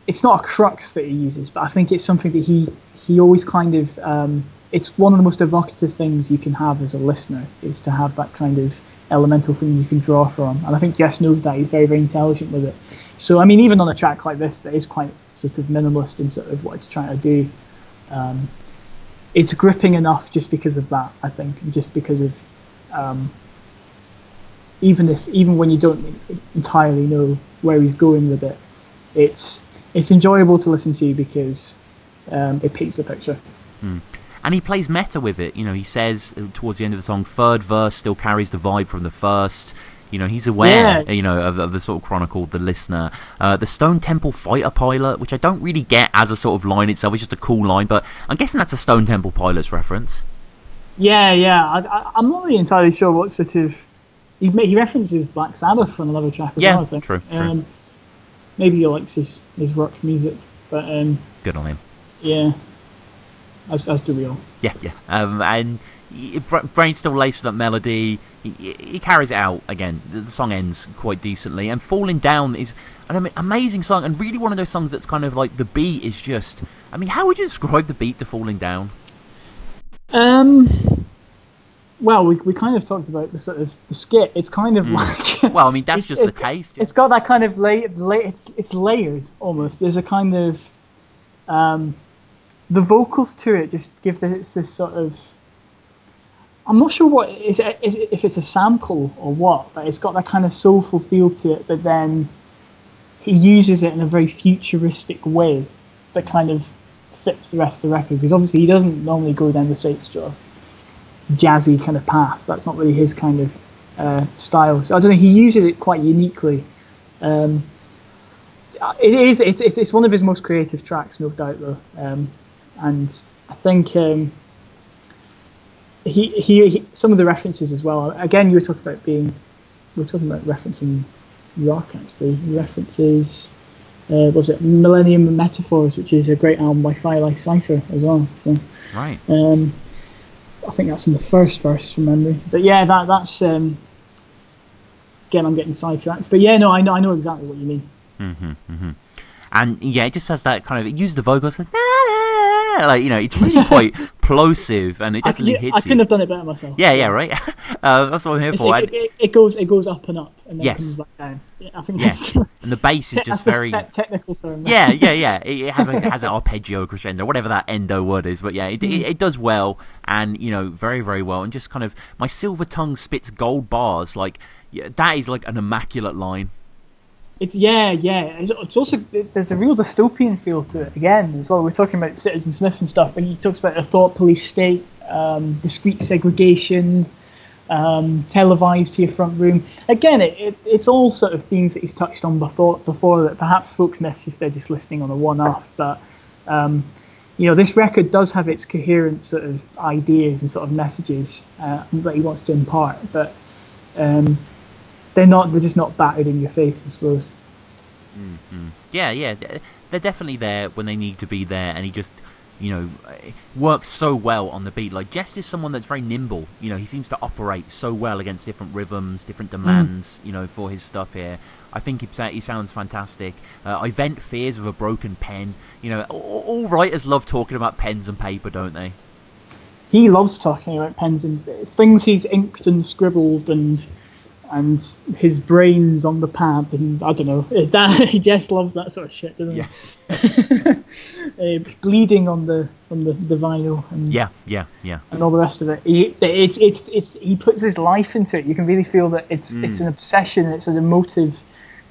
it's not a crux that he uses, but I think it's something that he always kind of it's one of the most evocative things you can have as a listener, is to have that kind of elemental thing you can draw from. And I think Jehst knows that. He's very, very intelligent with it. So I mean, even on a track like this, that is quite sort of minimalist in sort of what it's trying to do. It's gripping enough just because of that, I think, just because of even when you don't entirely know where he's going with it, it's enjoyable to listen to because it paints a picture. And he plays meta with it. He says towards the end of the song, third verse still carries the vibe from the first. He's aware, of the sort of chronicle, the listener. The Stone Temple Fighter Pilot, which I don't really get as a sort of line itself, it's just a cool line, but I'm guessing that's a Stone Temple Pilot's reference. Yeah. I'm not really entirely sure what sort of... He references Black Sabbath on another track as well, I think. True. Maybe he likes his rock music, but... Good on him. Yeah. As do we all. Yeah. And Brain's still laced with that melody. He carries it out again. The song ends quite decently, and Falling Down is an amazing song, and really one of those songs that's kind of like the beat is just... I mean, how would you describe the beat to Falling Down? Well, we kind of talked about the sort of the skit. It's kind of like... Well, I mean, that's just the taste. It's got that kind of it's layered almost. There's a kind of... the vocals to it just give this sort of... I'm not sure what if it's a sample or what, but it's got that kind of soulful feel to it, but then he uses it in a very futuristic way that kind of fits the rest of the record, because obviously he doesn't normally go down the straight sort jazzy kind of path. That's not really his kind of style. So I don't know, he uses it quite uniquely. It's one of his most creative tracks, no doubt, though. And I think he some of the references as well. Again, we were talking about referencing rock. Actually, he references what was it, Millennium Metaphors, which is a great album by Firelight Cipher as well. So right. I think that's in the first verse from memory. But yeah, that's again, I'm getting sidetracked. But yeah, no, I know exactly what you mean. And yeah, it just has that kind of... It uses the vocals like... it's really quite plosive, and it definitely hits you. I couldn't have done it better myself. Yeah, right. That's what I'm here for. It goes up and up, and then comes back down. Yeah, I think that's... And the bass is just very... technical term. Yeah. It has an arpeggio, crescendo, whatever that endo word is. But yeah, it does well, and, very, very well. And just kind of... My silver tongue spits gold bars. Like, that is like an immaculate line. It's It's also, there's a real dystopian feel to it again as well. We're talking about Citizen Smith and stuff, but he talks about a thought police state, discrete segregation, televised to your front room. Again, it's all sort of themes that he's touched on before that perhaps folk miss if they're just listening on a one-off. But this record does have its coherent sort of ideas and sort of messages that he wants to impart, but they're just not battered in your face, I suppose. Yeah, they're definitely there when they need to be there, and he just, works so well on the beat. Like, Jehst is someone that's very nimble. He seems to operate so well against different rhythms, different demands, for his stuff here. I think he sounds fantastic. I vent fears with a broken pen. All writers love talking about pens and paper, don't they? He loves talking about pens and things he's inked and scribbled and his brains on the pad, and I don't know. He just loves that sort of shit, doesn't he? Bleeding on the vinyl, and and all the rest of it. He puts his life into it. You can really feel that it's an obsession. It's an emotive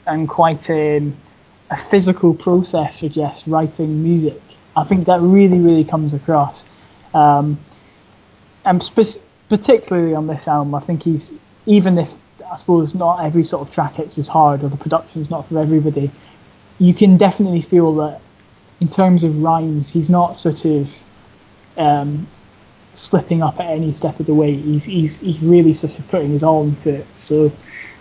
and quite a physical process for just writing music. I think that really, really comes across, and particularly on this album. I think he's, even if I suppose not every sort of track hits as hard, or the production's not for everybody, you can definitely feel that in terms of rhymes, he's not sort of slipping up at any step of the way. He's really sort of putting his all into it. So,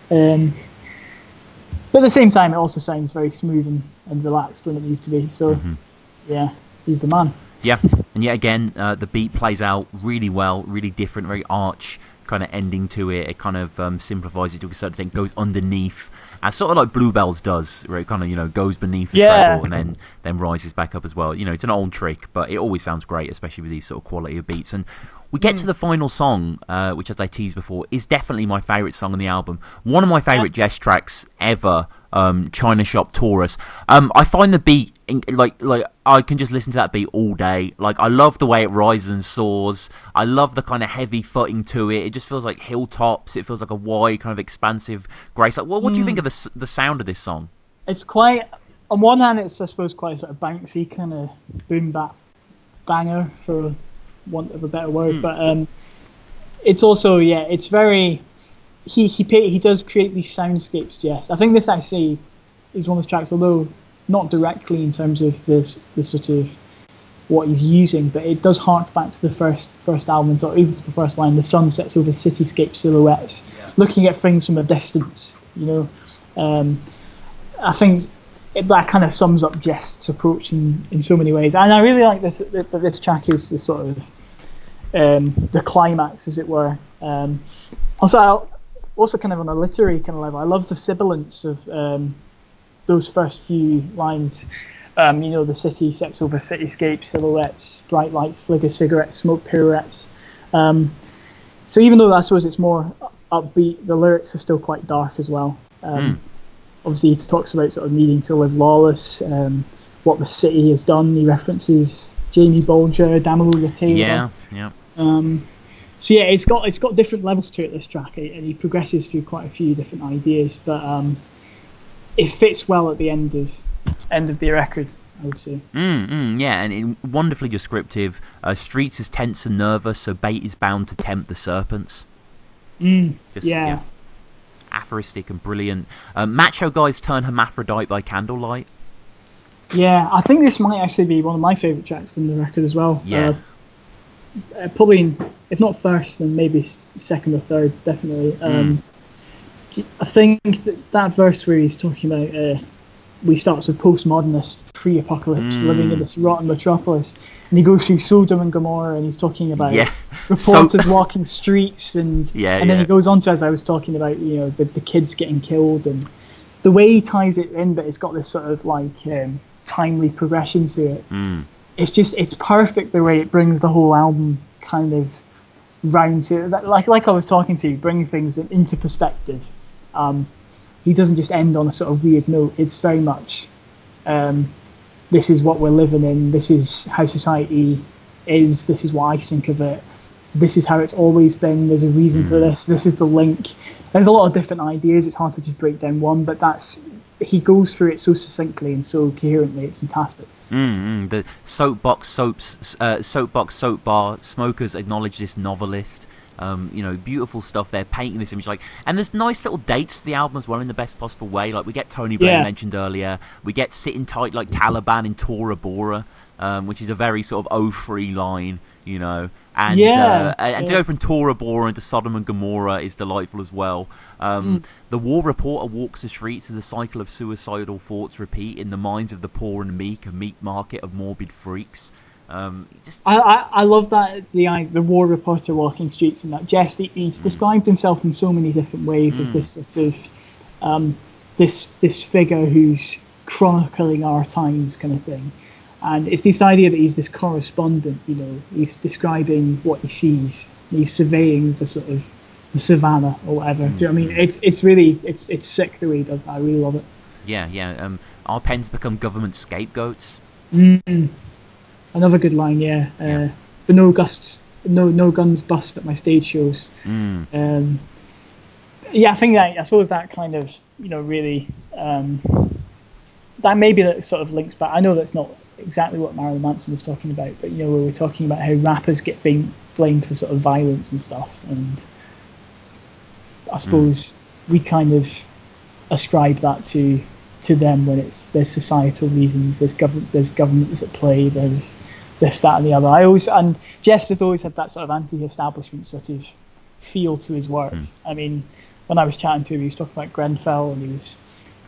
but at the same time, it also sounds very smooth and relaxed when it needs to be. So, yeah, he's the man. Yeah, and yet again, the beat plays out really well, really different, very arch kind of ending to it. It kind of simplifies it to a certain thing, goes underneath, as sort of like Bluebells does, where it kind of goes beneath the treble and then rises back up as well. It's an old trick, but it always sounds great, especially with these sort of quality of beats. And we get to the final song, which, as I teased before, is definitely my favourite song on the album. One of my favourite Jehst tracks ever, China Shop Taurus. I find the beat, like I can just listen to that beat all day. Like, I love the way it rises and soars. I love the kind of heavy footing to it. It just feels like hilltops. It feels like a wide, kind of expansive grace. Like, what do you think of the sound of this song? It's quite, on one hand, it's, I suppose, quite a sort of bouncy kind of boom bap banger, for want of a better word, but it's also, it's very, he does create these soundscapes, Jehst. I think this actually is one of the tracks, although not directly in terms of the sort of what he's using, but it does hark back to the first album, or even the first line, the sun sets over cityscape silhouettes, looking at things from a distance, I think that kind of sums up Jehst's approach in so many ways, and I really like this track is the sort of the climax, as it were. Also kind of on a literary kind of level, I love the sibilance of those first few lines. The city sets over cityscape silhouettes, bright lights flicker cigarettes, smoke pirouettes. So even though I suppose it's more upbeat, the lyrics are still quite dark as well. Obviously, he talks about sort of needing to live lawless, what the city has done. He references Jamie Bolger, Damalu Latela. So it's got different levels to it, this track, and he progresses through quite a few different ideas, but it fits well at the end of the record, I would say. And wonderfully descriptive. Streets is tense and nervous, so bait is bound to tempt the serpents. Aphoristic and brilliant. Macho guys turn hermaphrodite by candlelight. Yeah, I think this might actually be one of my favourite tracks in the record as well. Probably, if not first, then maybe second or third, definitely. I think that verse where he's talking about we starts with postmodernist pre-apocalypse living in this rotten metropolis, and he goes through Sodom and Gomorrah, and he's talking about reporters walking streets, and then he goes on to, as I was talking about, the kids getting killed, and the way he ties it in, but it's got this sort of like timely progression to it. It's perfect the way it brings the whole album kind of round to, like I was talking to, bringing things into perspective. He doesn't just end on a sort of weird note. It's very much, this is what we're living in, this is how society is, this is what I think of it, this is how it's always been, there's a reason for this is the link. There's a lot of different ideas, it's hard to just break down one, but he goes through it so succinctly and so coherently, it's fantastic. The soap bar smokers acknowledge this novelist. Beautiful stuff there, painting this image, and there's nice little dates to the album as well in the best possible way. Like, we get Tony Blair mentioned earlier, we get Sitting Tight Like Taliban in Tora Bora, which is a very sort of 03 line, and to go from Tora Bora into Sodom and Gomorrah is delightful as well. The war reporter walks the streets as the cycle of suicidal thoughts repeat in the minds of the poor and meek, a meat market of morbid freaks. I love that, the war reporter walking streets, and that Jehst, he's described himself in so many different ways as this sort of this figure who's chronicling our times kind of thing, and it's this idea that he's this correspondent, he's describing what he sees, he's surveying the sort of the savannah or whatever. Do you know what I mean? It's really it's sick the way he does that. I really love it. Our pens become government scapegoats. Another good line, but no guns bust at my stage shows. I think I suppose that kind of really that maybe that sort of links back. I know that's not exactly what Marilyn Manson was talking about, but we were talking about how rappers get blamed for sort of violence and stuff, and I suppose we kind of ascribe that to them when there's societal reasons, there's governments at play, there's this, that, and the other. And Jehst has always had that sort of anti-establishment sort of feel to his work. I mean, when I was chatting to him, he was talking about Grenfell, and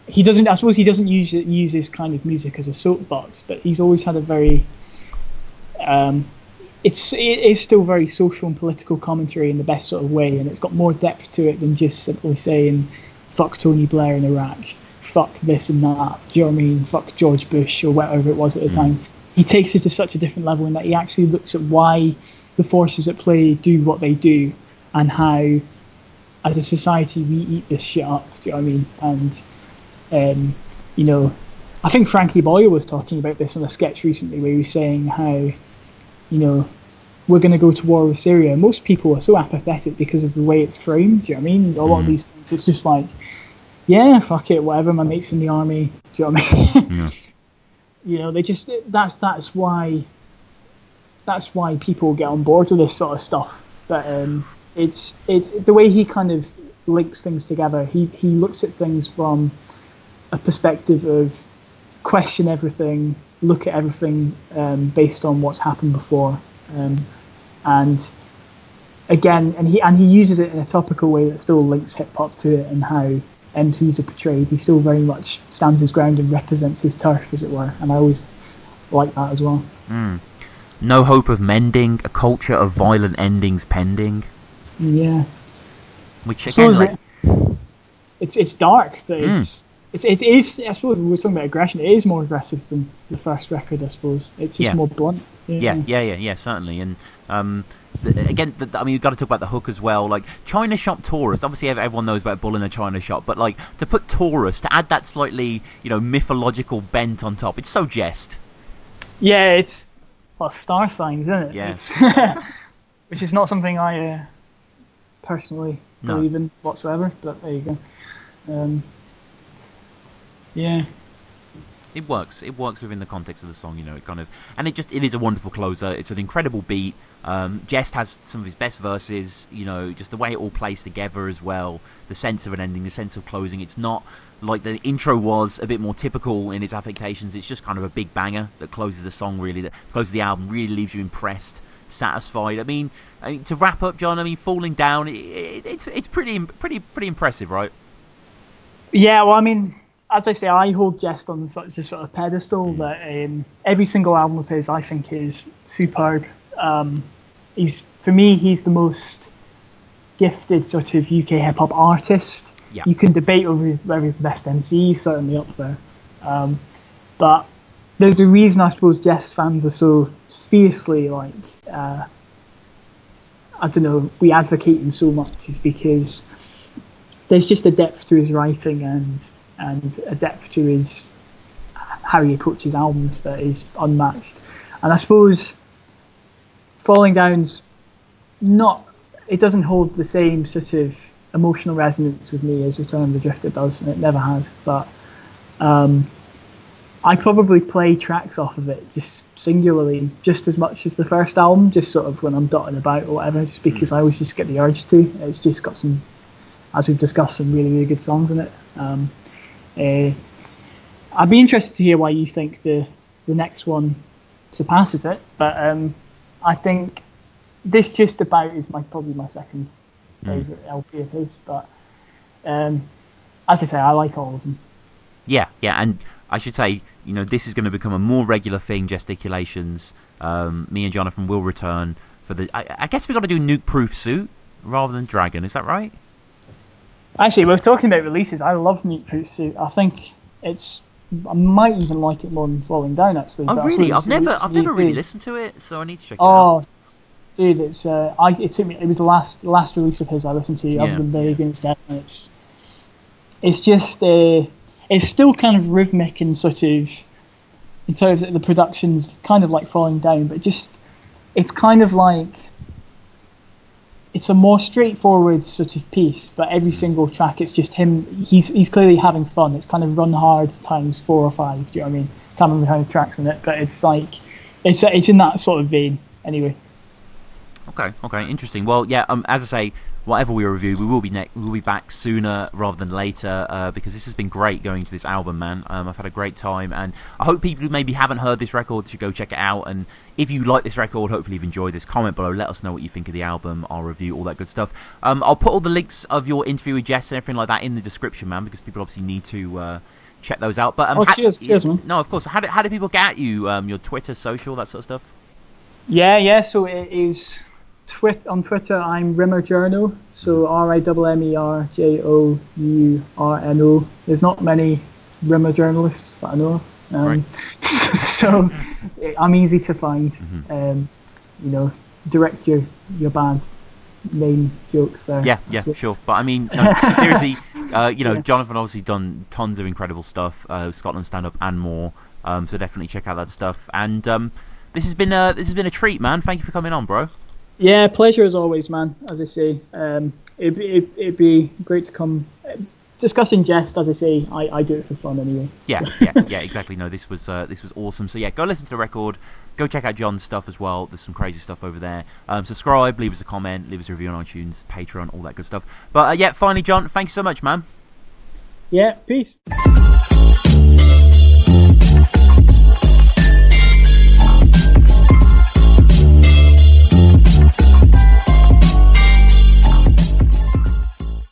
he doesn't use his kind of music as a soapbox, but he's always had a very it is still very social and political commentary in the best sort of way, and it's got more depth to it than just simply saying fuck Tony Blair in Iraq, fuck this and that, do you know what I mean, fuck George Bush or whatever it was at the time. He takes it to such a different level in that he actually looks at why the forces at play do what they do, and how as a society we eat this shit up, do you know what I mean? And you know, I think Frankie Boyle was talking about this on a sketch recently where he was saying how, you know, we're going to go to war with Syria. Most people are so apathetic because of the way it's framed, do you know what I mean? A lot of these things, it's just like, yeah, fuck it, whatever, my mate's in the army, do you know what I mean? Yeah. You know, they just, that's why people get on board with this sort of stuff. But it's the way he kind of links things together. He looks at things from a perspective of question everything, look at everything based on what's happened before, and again, and he uses it in a topical way that still links hip hop to it and how MCs are portrayed. He still very much stands his ground and represents his turf, as it were, and I always like that as well. No hope of mending, a culture of violent endings pending. Yeah, which again, it's dark, but it is. I suppose we're talking about aggression. It is more aggressive than the first record. I suppose it's just more blunt. Yeah, certainly. And again, I mean, you've got to talk about the hook as well. Like China Shop Tourist. Obviously, everyone knows about Bull in a China Shop, but like to put tourist, to add that slightly, you know, mythological bent on top. It's so Jehst. Yeah, it's star signs, isn't it? Yeah. Which is not something I personally believe in whatsoever. But there you go. Yeah. It works. It works within the context of the song, you know. It is a wonderful closer. It's an incredible beat. Jehst has some of his best verses, you know, just the way it all plays together as well. The sense of an ending, the sense of closing. It's not like the intro was a bit more typical in its affectations. It's just kind of a big banger that closes the song, really, that closes the album, really leaves you impressed, satisfied. I mean, to wrap up, John, I mean, Falling Down, it's pretty impressive, right? Yeah, well, I mean, as I say, I hold Jehst on such a sort of pedestal that every single album of his I think is superb. For me, he's the most gifted sort of UK hip hop artist. Yeah. You can debate over whether he's the best MC, he's certainly up there. But there's a reason I suppose Jehst fans are so fiercely like, I don't know, we advocate him so much is because there's just a depth to his writing and a depth to his how he approaches albums that is unmatched. And I suppose Falling Down's it doesn't hold the same sort of emotional resonance with me as Return of the Drifter does, and it never has. But I probably play tracks off of it just singularly just as much as the first album, just sort of when I'm dotting about or whatever, just because I always just get the urge to. It's just got some, as we've discussed, some really, really good songs in it. I'd be interested to hear why you think the next one surpasses it, but I think this just about is probably my second favourite LP of his. But as I say, I like all of them. Yeah, and I should say, you know, this is going to become a more regular thing. Gesticulations. Me and Jonathan will return for the. I guess we got to do Nuke Proof Suit rather than Dragon. Is that right? Actually, we're talking about releases. I love Nuke Proof Suit. I think I might even like it more than Falling Down. Actually. Oh, really? I've never really listened to it, so I need to check it out. Dude, it took me. It was the last release of his I listened to, other than Very Against Death. And it's just it's still kind of rhythmic and sort of in terms of the production's kind of like Falling Down, but just it's kind of like it's a more straightforward sort of piece. But every single track, it's just him. He's clearly having fun. It's kind of Run Hard times 4 or 5. Do you know what I mean? Can't remember how many tracks in it, but it's like it's in that sort of vein. Anyway. Okay, interesting. Well, yeah, as I say, whatever we review, we will be back sooner rather than later because this has been great going to this album, man. I've had a great time, and I hope people who maybe haven't heard this record should go check it out. And if you like this record, hopefully you've enjoyed this. Comment below, let us know what you think of the album, our review, all that good stuff. I'll put all the links of your interview with Jehst and everything like that in the description, man, because people obviously need to check those out. But cheers, man. No, of course. How do people get at you? Your Twitter, social, that sort of stuff. Yeah. So it is on Twitter. I'm Rimmer Journo. So RIMMERJOURNO. There's not many Rimmer journalists that I know. Right. So I'm easy to find. Direct your bad name jokes there. Yeah, sure. But I mean, no, seriously, Yeah. Jonathan obviously done tons of incredible stuff, Scotland stand up and more. So definitely check out that stuff. And this has been a treat, man. Thank you for coming on, bro. Yeah, pleasure as always, man. As I say, it'd be great to come discussing Jehst. As I say, I do it for fun anyway. Yeah, So. exactly. No, this was awesome. So yeah, go listen to the record. Go check out John's stuff as well. There's some crazy stuff over there. Subscribe, leave us a comment, leave us a review on iTunes, Patreon, all that good stuff. But yeah, finally, John, thanks so much, man. Yeah, peace.